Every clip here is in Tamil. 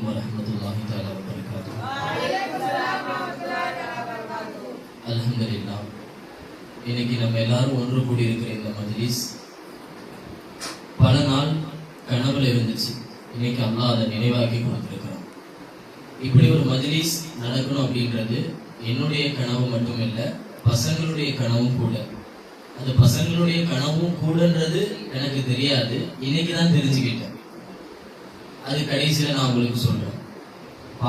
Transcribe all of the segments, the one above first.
வரஹ்மத்துல்லாஹி தஆலா வபரகாத்துஹு. அல்ஹம்துலில்லாஹ். இன்னைக்கு நம்ம எல்லாரும் ஒன்று கூடி இருக்கிற இந்த மஜ்லிஸ் பல நாள் கனவுல இருந்துச்சு. இன்னைக்கு அல்லாஹ் அதை நினைவாக்கி கொடுத்திருக்கிறான். இப்படி ஒரு மஜ்லிஸ் நடக்கணும் அப்படின்றது என்னுடைய கனவு மட்டும் இல்லை, பசங்களுடைய கனவும் கூட. அந்த பசங்களுடைய கனவும் கூடன்றது எனக்கு தெரியாது, இன்னைக்கு தான் தெரிஞ்சுக்கிட்டேன். அது கடைசியில் நான் உங்களுக்கு சொல்றேன்.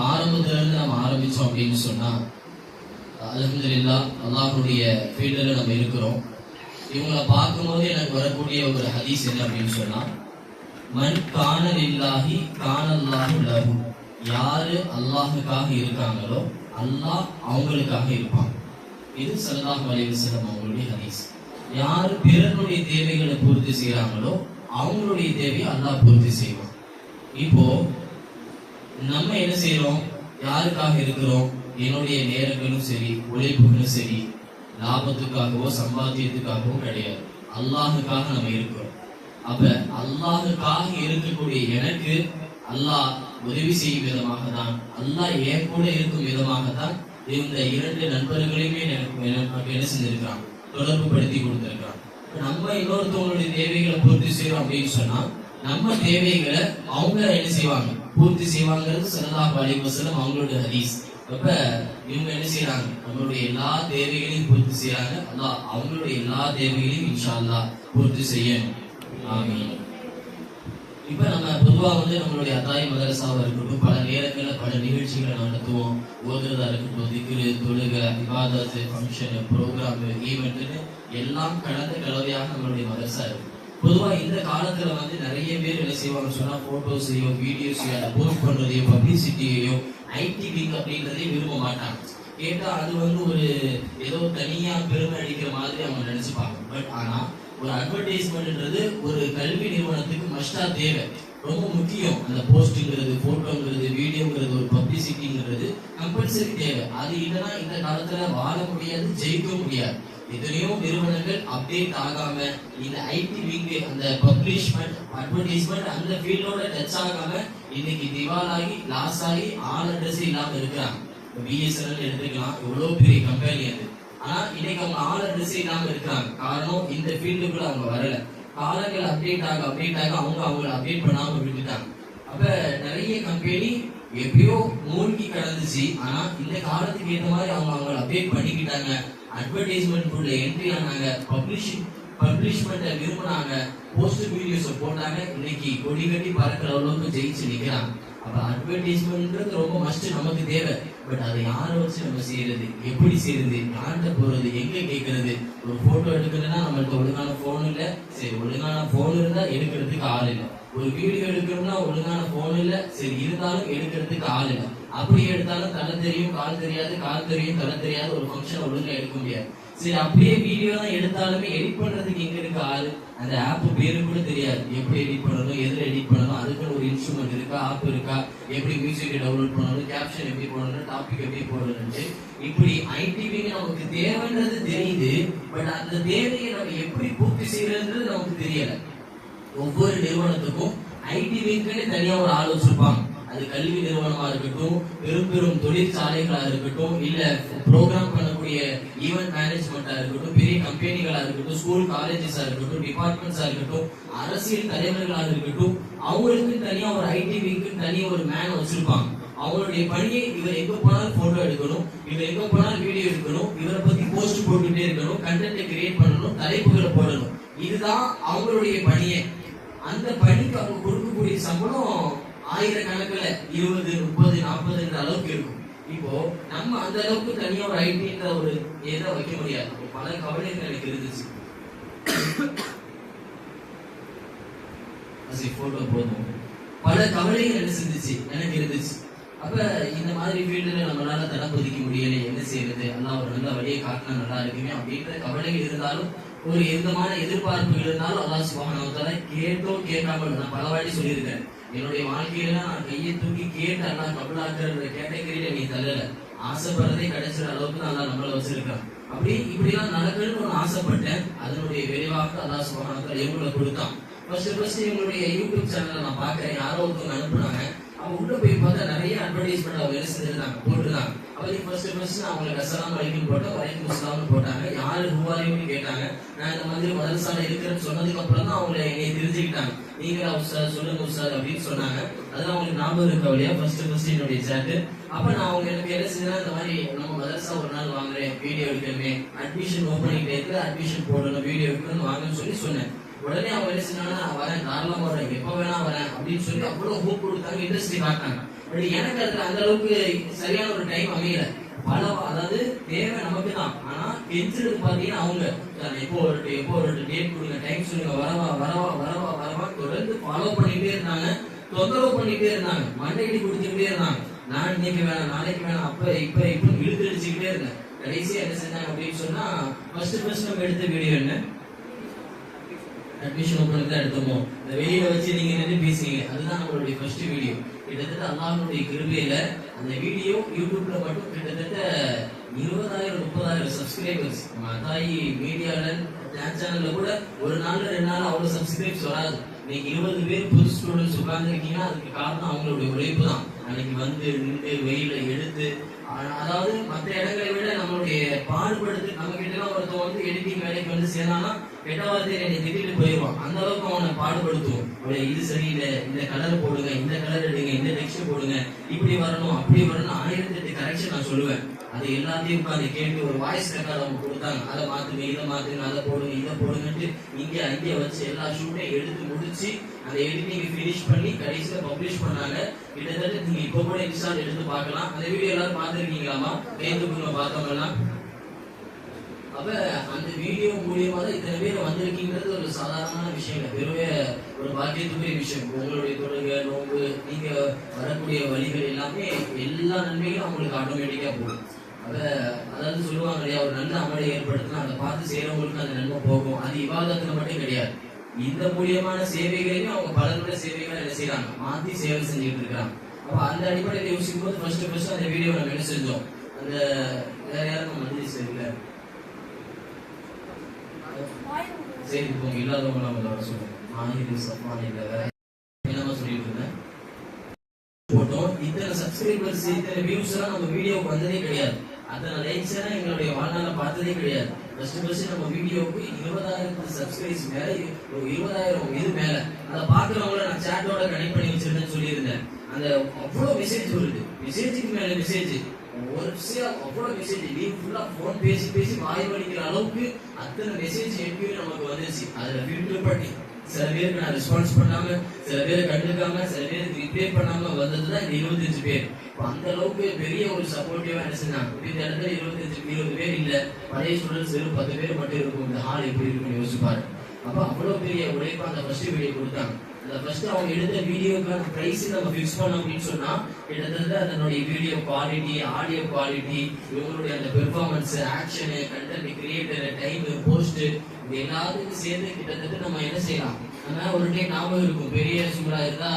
ஆரம்பத்துல இருந்து நம்ம ஆரம்பிச்சோம் அப்படின்னு சொன்னா அல்ஹம்துலில்லாஹ் அல்லாஹ்வுடைய ஃபீல்டில் நம்ம இருக்கிறோம். இவங்களை பார்க்கும்போது எனக்கு வரக்கூடிய ஒரு ஹதீஸ் என்ன அப்படின்னு சொன்னா, மன் கான லில்லாஹி கானல்லாஹு லஹு. யாரு அல்லாஹுக்காக இருக்காங்களோ அல்லாஹ் அவங்களுக்காக இருப்பான். இது ஸல்லல்லாஹு அலைஹி வஸல்லம் அவங்களுடைய ஹதீஸ். யாரு பிறருடைய தேவைகளை பூர்த்தி செய்யறாங்களோ அவங்களுடைய தேவையை அல்லாஹ் பூர்த்தி செய்வான். இப்போ நம்ம என்ன செய்யறோம்? யாருக்காக இருக்கிறோம்? என்னுடைய நேரங்களும் சரி, உழைப்புகளும் சரி, லாபத்துக்காகவோ சம்பாத்தியத்துக்காகவோ கிடையாது, அல்லாஹுக்காக நம்ம இருக்கிறோம். அப்ப அல்லாஹுக்காக இருக்கக்கூடிய எனக்கு அல்லாஹ் உதவி செய்யும் விதமாக தான், அல்லாஹ் என் கூட இருக்கும் விதமாக தான் இந்த இரண்டு நண்பர்களையுமே எனக்கு என்ன செஞ்சிருக்கான், தொடர்பு படுத்தி கொடுத்திருக்கான். நம்ம இன்னொருத்தவங்களுடைய தேவைகளை பூர்த்தி செய்யறோம் அப்படின்னு சொன்னா நம்ம தேவைகளை அவங்க என்ன செய்வாங்க, பூர்த்தி செய்வாங்கிறது ஸல்லல்லாஹு அலைஹி வஸல்லம் அவங்களுடைய ஹதீஸ். அப்ப இவங்க என்ன செய்யறாங்க, நம்மளுடைய எல்லா தேவைகளையும் பூர்த்தி செய்யறாங்க. அல்லாஹ் அவங்களுடைய எல்லா தேவைகளையும் இன்ஷா அல்லாஹ் பூர்த்தி செய்யணும். ஆமீன். இப்ப நம்ம பொதுவா நம்மளுடைய அத்தாய் மதரசாவா இருக்கட்டும், பல நேரங்களில் பல நிகழ்ச்சிகளை நடத்துவோம். ஓதுறதா இருக்கட்டும், திக்ரு, தொழுகை, இபாதத், ஃபங்க்ஷன், ப்ரோக்ராம், ஈவெண்ட்னு எல்லாம் கலந்த கலவையாக நம்மளுடைய மதரசா இருக்கு. பொதுவா இந்த காலத்துல நிறைய பேர் என்ன செய்வாங்க சொன்னா, போட்டோஸையோ வீடியோஸையோ அதை போஸ்ட் பண்றதையோ பப்ளிசிட்டியையோ ஐடி விங் அப்படின்றதே விரும்ப மாட்டாங்க. கேட்டா அது ஒரு ஏதோ தனியா பெருமை அடிக்கிற மாதிரி அவங்க நினைச்சுப்பாங்க. பட் ஆனா ஒரு அட்வர்டைஸ்மெண்ட்ன்றது ஒரு கல்வி நிறுவனத்துக்கு மஸ்டா தேவை, ரொம்ப முக்கியம். அந்த போஸ்ட்ங்கிறது, போட்டோங்கிறது, வீடியோங்கிறது, ஒரு பப்ளிசிட்டிங்கிறது கம்பல்சரி தேவை. அது இல்லைன்னா இந்த காலத்துல வாழ முடியாது, ஜெயிக்க முடியாது. எத்தனையோ நிறுவனங்கள் அப்டேட் ஆகாம இந்த ஐடி விங், அந்த பப்ளிஷ்மெண்ட், அட்வர்டைஸ்மெண்ட் அந்த ஃபீல்டோட டச் ஆகாம இன்னைக்கு திவாலாகி லாஸ் ஆகி ஆல் அட்ரஸ் இல்லாம இருக்கிறாங்க. பிஎஸ்என்எல் எடுத்துக்கலாம், எவ்வளவு பெரிய கம்பெனி அது. ஆனா இன்னைக்கு அவங்க ஆல் அட்ரஸ் இல்லாம இருக்கிறாங்க. காரணம் இந்த ஃபீல்டுக்குள்ள அவங்க வரல. காலங்கள் அப்டேட் ஆக அவங்களை அப்டேட் பண்ணாம விட்டுட்டாங்க. அப்ப நிறைய கம்பெனி எப்பயோ மூழ்கி கிடந்துச்சு. ஆனா இந்த காலத்துக்கு ஏற்ற மாதிரி அவங்களை அப்டேட் பண்ணிக்கிட்டாங்க. அட்வர்டைஸ்மெண்ட் உள்ள என்ட்ரி ஆனாங்க, பப்ளிஷ்மெண்ட்டை விரும்பினாங்க, போஸ்ட் வீடியோஸை போட்டாங்க. இன்னைக்கு கொடி கட்டி பறக்கிற அளவுக்கு ஜெயிச்சு நிற்கிறாங்க. அப்ப அட்வர்டைஸ்மெண்ட்ன்றது ரொம்ப மஸ்ட், நமக்கு தேவை. பட் அதை யாரை வச்சு நம்ம செய்யறது, எப்படி செய்யறது, யார்கிட்ட போறது, எங்க கேட்கறது? ஒரு போட்டோ எடுக்கணும்னா நம்மளுக்கு ஒழுங்கான போன் இல்லை. சரி, ஒழுங்கான போன் இருந்தா எடுக்கிறதுக்கு ஆள் இல்லை. ஒரு வீடியோ எடுக்கணும்னா ஒழுங்கான போன் இல்லை. சரி, இருந்தாலும் எடுக்கிறதுக்கு ஆள் இல்லை. அப்படி எடுத்தாலும் தலை தெரியும் கால் தெரியாது, கால் தெரியும் தலை தெரியாது, ஒரு ஃபங்க்ஷன் ஒழுங்கா எடுக்க முடியாது. சரி, அப்படியே வீடியோ தான் எடுத்தாலுமே எடிட் பண்றதுக்கு எங்க இருக்கு ஆளு? அந்த ஆப் பேரு கூட தெரியாது, எப்படி எடிட் பண்ணணும், எதுல எடிட் பண்ணணும், அதுக்குன்னு ஒரு இன்ஸ்ட்ருமெண்ட் இருக்கா, ஆப் இருக்கா, எப்படி மியூசிக் டவுன்லோட் பண்ணணும், கேப்ஷன் எப்படி போடணும், டாபிக் எப்படி போடணும்னு இப்படி ஐடிவி நமக்கு தேவைன்றது தெரியுது. பட் அந்த தேவையை நம்ம எப்படி பூர்த்தி செய்யறதுன்றது நமக்கு தெரியல. ஒவ்வொரு நிறுவனத்துக்கும் ஐடிவிக்குன்னு தனியா ஒரு ஆள் வச்சிருப்பாங்க. அது கல்வி நிறுவனமா இருக்கட்டும், பெரும் பெரும் தொழிற்சாலைகளா இருக்கட்டும், இல்ல ப்ரோக்ராம் பண்ணக்கூடிய ஈவென்ட் மேனேஜ்மெண்டா இருக்கட்டும், பெரிய கம்பெனிகளா இருக்கட்டும், ஸ்கூல் காலேஜஸா இருக்கட்டும், டிபார்ட்மெண்ட்ஸா இருக்கட்டும், அரசியல் தலைவர்களாக இருக்கட்டும், அவங்களுக்கு தனியா ஒரு ஐடிவிக்கு தனியா ஒரு மேன் வச்சிருப்பாங்க. அவங்களுடைய பணியை இவர் எங்க போனாலும் போட்டோ எடுக்கணும், இவர் எங்க போனாலும் வீடியோ எடுக்கணும், இவரை பத்தி போஸ்ட் போட்டுட்டே இருக்கணும், கண்டென்ட் கிரியேட் பண்ணணும், தலைப்புகளை போடணும். இதுதான் அவங்களுடைய பணியே. அந்த பணிக்கு அவங்க கொடுக்கக்கூடிய சம்பளம் ஆயிரக்கணக்கில் 20, 30, 40 அளவுக்கு இருக்கும். இப்போ நம்ம அந்த அளவுக்கு தனியா ஒரு ஐடின்ற ஒரு ஏதோ வைக்க முடியாது. பல கவலைகள் எனக்கு இருந்துச்சு. போட்டோ போதும், பல கவலைகள் எனக்கு இருந்துச்சு. அப்ப இந்த மாதிரி ஃபீல்டுல நம்மளால தளபதிக்க முடியல, என்ன செய்யறது, எல்லாம் ஒரு நல்ல வழியை காட்டினா நல்லா இருக்குமே அப்படின்ற கவலைகள் இருந்தாலும், ஒரு எந்தமான எதிர்பார்ப்புகள் இருந்தாலும் அல்லாஹ் சுப்ஹானஹு வ தஆலா கேட்டோம் கேட்காமல், நான் பல வாட்டி சொல்லியிருக்கேன், என்னுடைய வாழ்க்கையில நான் கையை தூக்கி கேட்டு அல்லாஹ் கபூலாக்குற கேட்டகரியில நீ தள்ளல. ஆசைப்படுறதே கிடைச்சிற அளவுக்கு தான் அல்லாஹ் நம்மள வச்சிருக்கான். அப்படி இப்படிலாம் நடக்கணும்னு ஒரு ஆசைப்பட்டேன். அதனுடைய விளைவாக அல்லாஹ் சுப்ஹானஹு வ தஆலா எங்களை கொடுத்தான். ஃபர்ஸ்ட் இவங்களுடைய யூடியூப் சேனலை நான் பார்க்கிறேன். யாரோ ஒருத்தவங்க அனுப்புனாங்க. அவங்க உள்ள போய் பார்த்தா நிறைய அட்வர்டைஸ்மெண்ட் அவங்க என்ன செஞ்சிருந்தாங்க போட்டுருந்தாங்க. அப்படி ஃபர்ஸ்ட் நான் அவங்களுக்கு அஸ்ஸலாமு அலைக்கும் போட்டேன், வலைக்கும் அஸ்ஸலாம்னு போட்டாங்க. யாரு ஹுவாரின்னு கேட்டாங்க. நான் இந்த மாதிரி மதரசால இருக்கிறேன்னு சொன்னதுக்கு அப்புறம் தான் அவங்க என்னை தெரிஞ்சுக்கிட்டாங்க. நீங்களா உஸ்தாத், சொல்லுங்க உஸ்தாத் அப்படின்னு சொன்னாங்க. அதெல்லாம் அவங்களுக்கு ஞாபகம் இருக்க வழியா ஃபர்ஸ்ட் என்னுடைய சாட்டு. அப்ப நான் அவங்க எனக்கு என்ன செஞ்சேன்னா, இந்த மாதிரி நம்ம மதரசா ஒரு நாள் வாங்குறேன், வீடியோ எடுக்கணுமே, அட்மிஷன் ஓப்பனிங் டேட்ல அட்மிஷன் போடணும், வீடியோ எடுக்கணும்னு வாங்கன்னு சொன்னேன். உடனே அவங்க என்ன செஞ்சாங்கன்னா, நான் வரேன், தாராளமா வரேன், எப்ப வேணா வரேன் அப்படின்னு சொல்லி அவ்வளவு ஹோப் கொடுத்தாங்க, இண்டஸ்ட்ரி காட்டினாங்க. பட் எனக்கு அதுல அந்த அளவுக்கு சரியான ஒரு டைம் அமையல. அதாவது தேவை நமக்கு தான், ஆனா கெஞ்சது பாத்தீங்கன்னா அவங்க எப்போ ஒரு டேட் கொடுங்க, டைம் சொல்லுங்க, வரவா தொடர்ந்து ஃபாலோ பண்ணிட்டே இருந்தாங்க, தொந்தரவு பண்ணிட்டே இருந்தாங்க, மண்டையடி கொடுத்துக்கிட்டே இருந்தாங்க. நான் இன்னைக்கு வேணாம், நாளைக்கு வேணாம், இப்ப இழுத்து அடிச்சுக்கிட்டே இருந்தேன். கடைசியா என்ன செஞ்சாங்க அப்படின்னு சொன்னா, ஃபர்ஸ்ட் நம்ம எடுத்த வீடியோ என்ன, அட்மிஷன் ஓப்பனுக்கு தான் எடுத்தோமோ, இந்த வெளியில வச்சு நீங்க நின்று பேசுறீங்க, அதுதான் நம்மளுடைய ஃபர்ஸ்ட் வீடியோ. கிட்டத்தட்ட அல்லாஹ்வுடைய கிருபையில அந்த வீடியோ யூடியூப்ல மட்டும் கிட்டத்தட்ட 20,000-30,000 சப்ஸ்கிரைபர்ஸ். தாய் மீடியால சேனல்ல கூட ஒரு நாள் 2 நாள் அவ்வளவு சப்ஸ்கிரைப்ஸ் வராது. நீங்க 20 பேர் புது ஸ்டூடெண்ட்ஸ் உட்கார்ந்து இருக்கீங்கன்னா அதுக்கு காரணம் அவங்களுடைய உழைப்பு தான். அன்னைக்கு வந்து நின்று வெயில எடுத்து, அதாவது மற்ற இடங்களை விட நம்மளுடைய பாடுபடுத்து, நம்ம கிட்ட ஒருத்தவங்க வந்து எடிட்டிங் வேலைக்கு வந்து சேர்ந்தானா கெட்ட வார்த்தையில என்னை திட்டிட்டு போயிடுவான். அந்த அளவுக்கு அவனை பாடுபடுத்துவோம். அப்படியே இது சரியில்லை, இந்த கலர் போடுங்க, இந்த கலர் எடுங்க, இந்த டெக்ஸ்ட் போடுங்க, இப்படி வரணும் அப்படி வரணும், 1008 கரெக்ஷன் நான் சொல்லுவேன். அது எல்லாத்தையும் உட்காந்து கேட்டு ஒரு வாய்ஸ் ரெக்கார்ட் அவங்க கொடுத்தாங்க. அதை மாத்துங்க, இதை மாத்துங்க, அதை போடுங்க, இதை போடுங்கன்ட்டு இங்கே வச்சு எல்லா ஷூட்டையும் எடுத்து முடிச்சு அந்த எடிட்டிங் ஃபினிஷ் பண்ணி கடைசியில பப்ளிஷ் பண்ணாங்க. கிட்டத்தட்ட நீங்க இப்ப கூட இன்ஸ்டால் எடுத்து பார்க்கலாம். அந்த வீடியோ எல்லாரும் பார்த்துருக்கீங்களாமா? கைதுக்குள்ள பார்த்தவங்கலாம். அப்ப அந்த வீடியோ மூலியமா தான் இத்தனை பேர் வந்திருக்கீங்கிறது ஒரு சாதாரணமான விஷயம் இல்லை, பெரிய ஒரு பாக்கியத்துக்குரிய விஷயம். உங்களுடைய தொழுகை, நோம்பு, நீங்க வரக்கூடிய வழிகள் எல்லாமே எல்லா நன்மைகளும் அவங்களுக்கு ஆட்டோமேட்டிக்கா போகும். அதாவது சொல்லுவாங்க இல்லையா, ஒரு நல்ல அமலை ஏற்படுத்தினா அதை பார்த்து செய்யறவங்களுக்கு அந்த நன்மை போகும். அது இபாதத்துல மட்டும் கிடையாது, இந்த மூலியமான சேவைகளையும் அவங்க பலருடைய சேவைகளை என்ன செய்யறாங்க, மாத்தி சேவை செஞ்சுட்டு இருக்காங்க. அப்ப அந்த அடிப்படையில் யோசிக்கும் போது ஃபர்ஸ்ட் அந்த வீடியோ நம்ம என்ன செஞ்சோம், அந்த வேற யாருக்கும் மந்திரி சரியில்லை, சரி இப்போ இல்லாதவங்க நம்ம வர சொல்லுவோம், என்னமா சொல்லிட்டு இருந்தேன் போட்டோம். இத்தனை சப்ஸ்கிரைபர்ஸ், இத்தனை வியூஸ் எல்லாம் நம்ம வீடியோக்கு வந்ததே கிடையாது. அத்தனை லைக்ஸ் எல்லாம் எங்களுடைய வாழ்நாள பார்த்ததே கிடையாது. ஃபர்ஸ்ட் நம்ம வீடியோக்கு 20,000 சப்ஸ்கிரைப்ஸ் மேல, 20,000 இது மேல. அதை பாக்குறவங்கள நான் சாட்டோட கனெக்ட் பண்ணி வச்சிருந்தேன்னு சொல்லியிருந்தேன். அந்த அவ்வளவு மெசேஜ் வருது, மெசேஜுக்கு மேல மெசேஜ், ஒரு அவ்வளவு மெசேஜ், நீ ஃபுல்லா போன் பேசி வாய் வலிக்கிற அளவுக்கு அத்தனை மெசேஜ் எப்பயுமே நமக்கு வந்துச்சு. அதுல ஃபில்டர் பண்ணி சில பேருக்கு நான் ரெஸ்பான்ஸ் பண்ணாம, சில பேரை கண்டுக்காம, சில பேருக்கு ரிப்ளை பண்ணாம வந்ததுதான் இந்த 25 பேர். அந்த அளவுக்கு பெரிய ஒரு சப்போர்ட்டிவா என்ன செஞ்சாங்க. இந்த இடத்துல 20 பேர் இல்ல, பழைய ஸ்டூடெண்ட்ஸ் வெறும் 10 பேர் மட்டும் இருக்கும். இந்த ஹால் எப்படி இருக்குன்னு யோசிப்பாரு. அப்ப அவ்வளவு பெரிய உழைப்பு அந்த ஃபர்ஸ்ட் வீடியோ கொடுத்தாங்க. அந்த ஃபர்ஸ்ட் அவங்க எடுத்த வீடியோக்கான பிரைஸ் நம்ம ஃபிக்ஸ் பண்ணோம் அப்படின்னு சொன்னா, கிட்டத்தட்ட அதனுடைய வீடியோ குவாலிட்டி, ஆடியோ குவாலிட்டி, இவங்களுடைய அந்த performance, action, content creator, time, post, இது எல்லாத்துக்கும் சேர்ந்து கிட்டத்தட்ட நம்ம என்ன செய்யலாம். அதனால ஒரு டைம் ஞாபகம் இருக்கும், பெரிய சூழலா இருந்தா,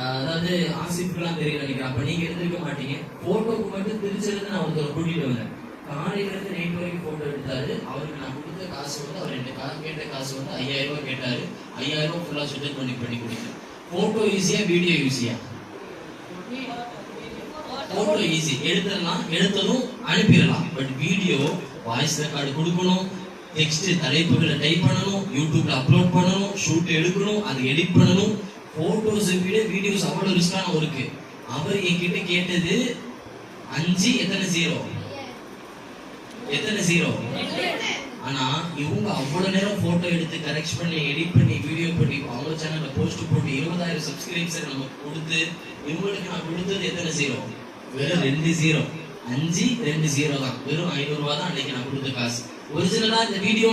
அதாவது ஆசிப்புலாம் தெரியும் நினைக்கிறேன். அப்ப நீங்க எடுத்துருக்க மாட்டீங்க. போட்டோக்கு மட்டும் திருச்சிருந்து நான் ஒருத்தர் கூட்டிட்டு வந்தேன். காலையில இருந்து நைட் வரைக்கும் போட்டோ எடுத்தாரு. அவருக்கு நான் கொடுத்த காசு வந்து, அவர் கேட்ட காசு வந்து 5,000 ரூபாய் கேட்டாரு. 5,000 ரூபாய் ஃபுல்லா செட்டில் பண்ணி கொடுத்தேன். போட்டோ ஈஸியா, வீடியோ ஈஸியா? போட்டோ ஈஸி, எடுத்ததும் அனுப்பிடலாம். பட் வீடியோ வாய்ஸ் ரெக்கார்டு கொடுக்கணும், டெக்ஸ்ட் தலைப்புகளை டைப் பண்ணணும், யூடியூப்ல அப்லோட் பண்ணணும், ஷூட் எடுக்கணும், அது எடிட் பண்ணணும். போட்டோஸ் விட வீடியோஸ் அவ்வளவு ரிஸ்கான ஒர்க்கு. அவர் என்கிட்ட கேட்டது 5 எத்தனை 0, ஆனா இவங்க அவ்வளவு நேரம் போட்டோ எடுத்து கரெக்ட் பண்ணி, எடிட் பண்ணி, வீடியோ பண்ணி, அவங்க சேனல்ல போஸ்ட் போட்டு 20,000 சப்ஸ்கிரைபர்ஸ் நமக்கு கொடுத்து, இவங்களுக்கு நான் கொடுத்தது எத்தனை 0? வெறும் 2 0. 5 2 0 தான். வெறும் 500 ரூபாய் தான் அன்னைக்கு நான் கொடுத்த காசு. ஒரிஜினலா இந்த வீடியோ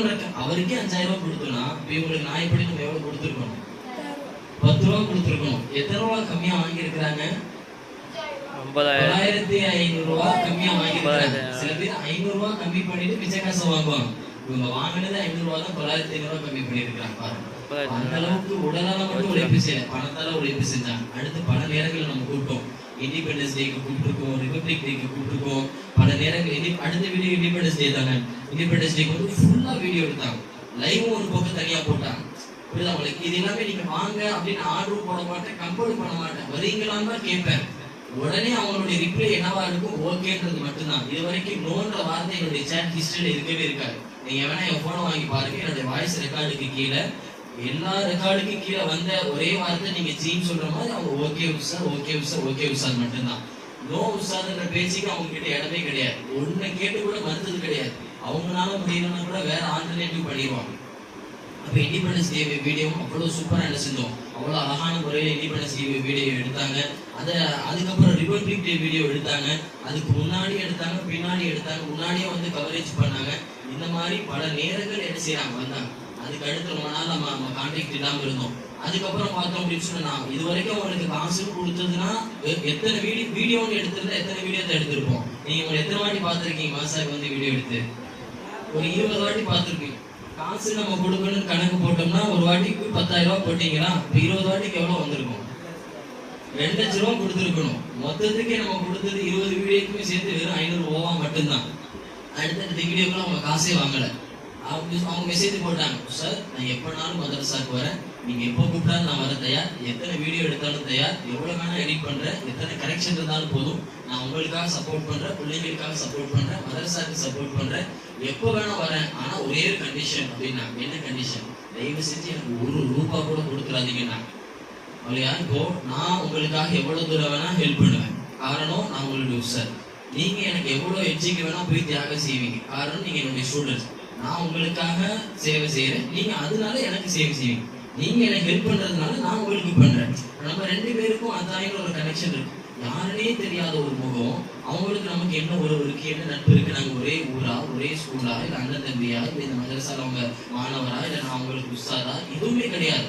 அவருக்கே 5,000 ரூபாய் கொடுத்தோம்னா, இவங்களுக்கு நான் எப்படி நம்ம எவ்வளவு கொடுத்துருக்கணும்? 10 ரூபாய் கொடுத்துருக்கணும். எத்தனை ரூபாய் கம்மியா வாங்கி இருக்கிறாங்க? 9,500 ரூபாய் கம்மியா வாங்கிருக்காங்க. சில பேர் 500 ரூபாய் கம்மி பண்ணிட்டு மிச்ச காசை வாங்குவாங்க. இவங்க வாங்கினது 500 ரூபாய் தான், 9,500 ரூபாய் கம்மி பண்ணிருக்காங்க. பாருங்க, அந்த அளவுக்கு உடலால மட்டும் உழைப்பு செய்யல, பணத்தால உழைப்பு செஞ்சாங்க. அடுத்து பல நேரங்கள் நம்ம கூப்பிட்டோம். இண்டிபெண்டன்ஸ் டேக்கு கூப்பிட்டுருக்கோம், ரிபப்ளிக் டேக்கு கூப்பிட்டுருக்கோம். பல நேரங்கள் அடுத்த வீடியோ இண்டிபெண்டன்ஸ் டே தாங்க. இண்டிபெண்டன்ஸ் டேக்கு வந்து ஃபுல்லா வீடியோ எடுத்தாங்க. லைவ் ஒரு பக்கம் தனியா போட்டாங்க. புரியுதா உங்களுக்கு? இது எல்லாமே நீங்க வாங்க அப்படின்னு ஆர்டர் போட மாட்டேன், கம்பல் பண்ண மாட்டேன், வரீங்களான்னு தான் கேட்பேன். உடனே அவங்களுடைய ரிப்ளை என்னவா இருக்கும்? ஓகேன்றது மட்டும்தான். இது வரைக்கும் நோன்ற வார்த்தை என்னுடைய சேட் ஹிஸ்டரியில இருக்கவே இருக்காது. நீங்க வேணா என் போனை வாங்கி பாருங்க, என்னுடைய வாய்ஸ் ரெக்கார்டுக்கு கீழே எல்லா ரெக்கார்டுக்கும் கீழே வந்த ஒரே வார்த்தை நீங்க ஜீன் சொல்ற மாதிரி அவங்க ஓகே உஷார், ஓகே உஷார், ஓகே உஷார் மட்டும்தான். நோ உஷார்ன்ற பேச்சுக்கு அவங்க கிட்ட இடமே கிடையாது. ஒன்னை கேட்டு கூட மறுத்தது கிடையாது. அவங்களால முடியலன்னா கூட வேற ஆல்டர்னேட்டிவ் பண்ணிடுவாங்க. அப்ப இண்டிபெண்டன்ஸ் டே வீடியோவும் அவ்வளவு சூப்பரா என்ன செஞ்சோம், அவ்வளவு அழகான முறையில இண்டிபெண்டன்ஸ் டே வீடியோ எடுத்தாங்க. அதுக்கப்புறம் ரிபப்ளிக் டே வீடியோ எடுத்தாங்க, அதுக்கு முன்னாடி எடுத்தாங்க, பின்னாடி எடுத்தாங்க, முன்னாடியே வந்து கவரேஜ் பண்ணாங்க. இந்த மாதிரி பல நேரங்கள் என்ன செய்யறாங்க வந்தாங்க. அதுக்கு அடுத்து ரொம்ப நாள் நம்ம கான்டாக்ட் இல்லாம இருந்தோம். அதுக்கப்புறம் பார்த்தோம் அப்படின்னு சொன்னா, இது வரைக்கும் உங்களுக்கு காசு கொடுத்ததுன்னா எத்தனை வீடியோன்னு எடுத்திருந்தா எத்தனை வீடியோ எடுத்திருப்போம். நீங்க உங்களை எத்தனை வாட்டி பார்த்துருக்கீங்க மாசாக்கு வந்து வீடியோ எடுத்து? ஒரு 20 வாட்டி பார்த்துருப்பீங்க. காசு நம்ம கொடுக்கணும்னு கணக்கு போட்டோம்னா ஒரு வாட்டிக்கு 10,000 ரூபாய் போட்டீங்களா, 20 வாட்டிக்கு எவ்வளவு வந்திருக்கும்? 2 லட்சம் ரூபாய் கொடுத்துருக்கணும். மொத்தத்துக்கே நம்ம கொடுத்தது 20 வீடியோக்குமே சேர்த்து வெறும் 500 ரூபா மட்டும்தான். அடுத்தடுத்த வீடியோக்குள்ள அவங்க காசே வாங்கல. அவங்க மெசேஜ் போட்டாங்க, சார் நான் எப்பனாலும் மதரசாக்கு வரேன், நீங்க எப்போ கூப்பிட்டாலும் நான் வர தயார், எத்தனை வீடியோ எடுத்தாலும் தயார், எவ்வளவு வேணா எடிட் பண்றேன், எத்தனை கரெக்ஷன் இருந்தாலும் போதும், நான் உங்களுக்காக சப்போர்ட் பண்றேன், பிள்ளைங்களுக்காக சப்போர்ட் பண்றேன், மதரசாக்கு சப்போர்ட் பண்றேன், எப்போ வேணா வரேன். ஆனா ஒரே ஒரு கண்டிஷன் அப்படின்னா, என்ன கண்டிஷன்? தயவு செஞ்சு எனக்கு 1 ரூபாய் கூட கொடுத்துறாதீங்கன்னா. இல்லையா? இப்போ நான் உங்களுக்காக எவ்வளவு தூரம் வேணா ஹெல்ப் பண்ணுவேன். காரணம் நான் உங்களுடைய சார். நீங்க எனக்கு எவ்வளவு எட்ஜிக்கு வேணா போய் தியாகம் செய்வீங்க. காரணம் நீங்க என்னுடைய ஸ்டூடெண்ட்ஸ். நான் உங்களுக்காக சேவை செய்யறேன், நீங்க அதனால எனக்கு சேவை செய்வீங்க. நீங்க எனக்கு ஹெல்ப் பண்றதுனால நான் உங்களுக்கு பண்றேன். நம்ம 2 பேருக்கும் அதாயிர ஒரு கனெக்ஷன் இருக்கு. யாருனே தெரியாத ஒரு முகம், அவங்களுக்கு நமக்கு என்ன உறவு இருக்கு, என்ன நட்பு இருக்கு, நாங்க ஒரே ஊரா, ஒரே ஸ்கூலா, இல்ல அண்ணன் தம்பியா, இல்ல இந்த மதரசால அவங்க மாணவரா, இல்ல நான் அவங்களுக்கு உஸ்தாதா, எதுவுமே கிடையாது.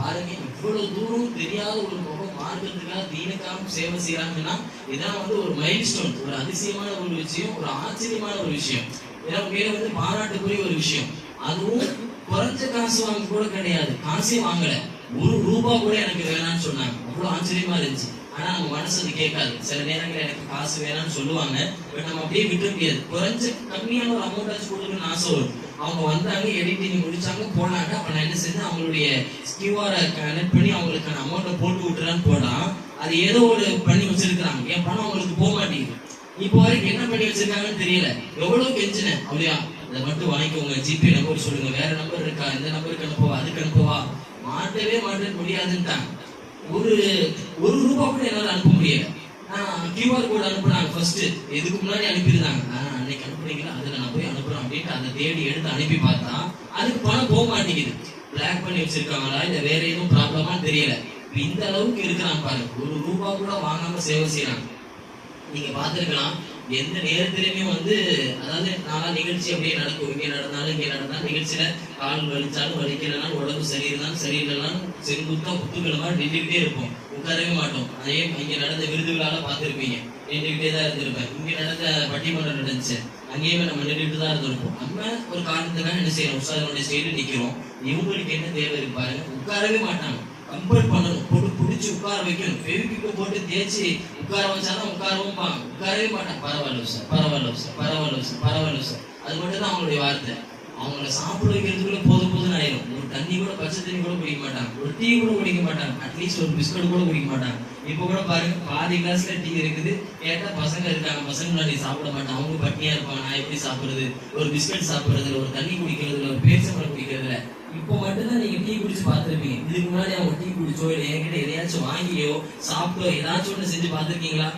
பாருங்க, இவ்வளவு தூரம் தெரியாத ஒரு முகம் மார்க்கத்துக்காக தீனுக்காக சேவை செய்யறாங்கன்னா இதான் வந்து ஒரு மைல் ஸ்டோன், ஒரு அதிசயமான ஒரு விஷயம், ஒரு ஆச்சரியமான ஒரு விஷயம். மேல வந்து பாராட்டுக்குரிய ஒரு விஷயம். அதுவும் குறைஞ்ச காசு வாங்க கூட கிடையாது, காசே வாங்கல, 1 ரூபாய் கூட எனக்கு வேணாம்னு சொன்னாங்க. அவ்வளவு ஆச்சரியமா இருந்துச்சு. ஆனா நம்ம மனசு அது கேட்காது. சில நேரங்கள் எனக்கு காசு வேணாம்னு சொல்லுவாங்க, பட் நம்ம அப்படியே விட்டு முடியாது. குறைஞ்ச கம்மியான ஒரு அமௌண்ட் ஆச்சு கொடுக்கணும்னு ஆசை வரும். அவங்க வந்தாங்க, எடிட்டிங் முடிச்சாங்க, போனாங்க. அப்ப நான் என்ன செஞ்சேன், அவங்களுடைய கியூஆர் கனெக்ட் பண்ணி அவங்களுக்கான அமௌண்ட்டை போட்டு விட்டுறான்னு போனா, அது ஏதோ ஒரு பண்ணி வச்சிருக்காங்க. என் பணம் அவங்களுக்கு போக மாட்டேங்குது. இப்போ வரைக்கும் என்ன பண்ணி வச்சிருக்காங்கன்னு தெரியல. எவ்வளவு கெஞ்சினேன், அப்படியா அதை மட்டும் வாங்கிக்கோங்க, ஜிபே நம்பர் சொல்லுங்க, வேற நம்பர் இருக்கா, இந்த நம்பருக்கு அனுப்பவா, அதுக்கு அனுப்பவா, மாட்டவே முடியாதுன்ட்டாங்க. ஒரு ரூபாய் கூட என்னால அனுப்ப முடியல. கியூஆர் கோட் அனுப்புனாங்க ஃபர்ஸ்ட், இதுக்கு முன்னாடி அனுப்பியிருந்தாங்க. அன்னைக்கு அனுப்புனீங்களா, அதுல நான் போய் அனுப்புறேன் அப்படின்ட்டு அதை தேடி எடுத்து அனுப்பி பார்த்தா அதுக்கு பணம் போக மாட்டேங்குது. பிளாக் பண்ணி வச்சிருக்காங்களா, இல்ல வேற எதுவும் ப்ராப்ளமான்னு தெரியல. இந்த அளவுக்கு இருக்கிறான் பாருங்க, 1 ரூபாய் கூட வாங்காம சேவை செய்யறாங்க. நீங்க பாத்துருக்கலாம், எந்த நேரத்திலுமே வந்து, அதாவது நாளா நிகழ்ச்சி அப்படியே நடக்கும், இங்கே நடந்தாலும் நிகழ்ச்சியில கால் வலிச்சாலும் வலிக்கலனாலும், உடம்பு சரி இருந்தாலும் சரியில்லைனாலும் செங்குத்தா குத்துக்கிழமா நின்றுகிட்டே இருப்போம், உட்காரவே மாட்டோம். அதே இங்க நடந்த விருதுகளால பார்த்திருப்பீங்க, நின்றுகிட்டே தான் இருந்திருப்பேன். இங்க நடந்த பட்டிமன்றம் நடந்துச்சு, அங்கேயுமே நம்ம நின்றுட்டு தான் இருந்திருப்போம். நம்ம ஒரு காரணத்துக்காக என்ன செய்யறோம், உற்சாகனுடைய சைடு நிக்கிறோம். இவங்களுக்கு என்ன தேவை இருக்கு பாருங்க, உட்காரவே மாட்டாங்க, கம்பல் பண்ணணும், போட்டு பிடிச்சி உட்கார வைக்கணும், பெருப்பிக்க போட்டு தேய்ச்சி உட்கார வச்சாலும் உட்காரவும் உட்காரவே மாட்டாங்க. பரவாயில்ல சார், பரவாயில்ல சார், பரவாயில்ல சார், பரவாயில்ல சார். அது மட்டும் தான் அவங்களுடைய வார்த்தை. அவங்கள சாப்பிட வைக்கிறதுக்குள்ள போதும் ஆயிரும். ஒரு தண்ணி கூட, பச்சை தண்ணி கூட குடிக்க மாட்டாங்க, ஒரு டீ கூட குடிக்க மாட்டாங்க, அட்லீஸ்ட் ஒரு பிஸ்கட் கூட குடிக்க மாட்டாங்க. இப்ப கூட பாருங்க, பாதி கிளாஸ்ல டீ இருக்குது, கேட்டா பசங்க இருக்காங்க, பசங்க நீ சாப்பிட மாட்டாங்க, அவங்க பட்டினியா இருப்பாங்க. நான் எப்படி சாப்பிடுறது? ஒரு பிஸ்கட் சாப்பிடுறதுல, ஒரு தண்ணி குடிக்கிறதுல, ஒரு பேரிச்சம்பழம் குடிக்கிறதுல. இப்போ மட்டும்தான் நீங்க டீ குடிச்சு பார்த்துருப்பீங்க. இதுக்கு முன்னாடி அவங்க டீ குடிச்சோ இல்லை என்கிட்ட எதையாச்சும் வாங்கியோ சாப்பிட்டோ ஏதாச்சும் ஒண்ணு செஞ்சு பார்த்துருக்கீங்களா?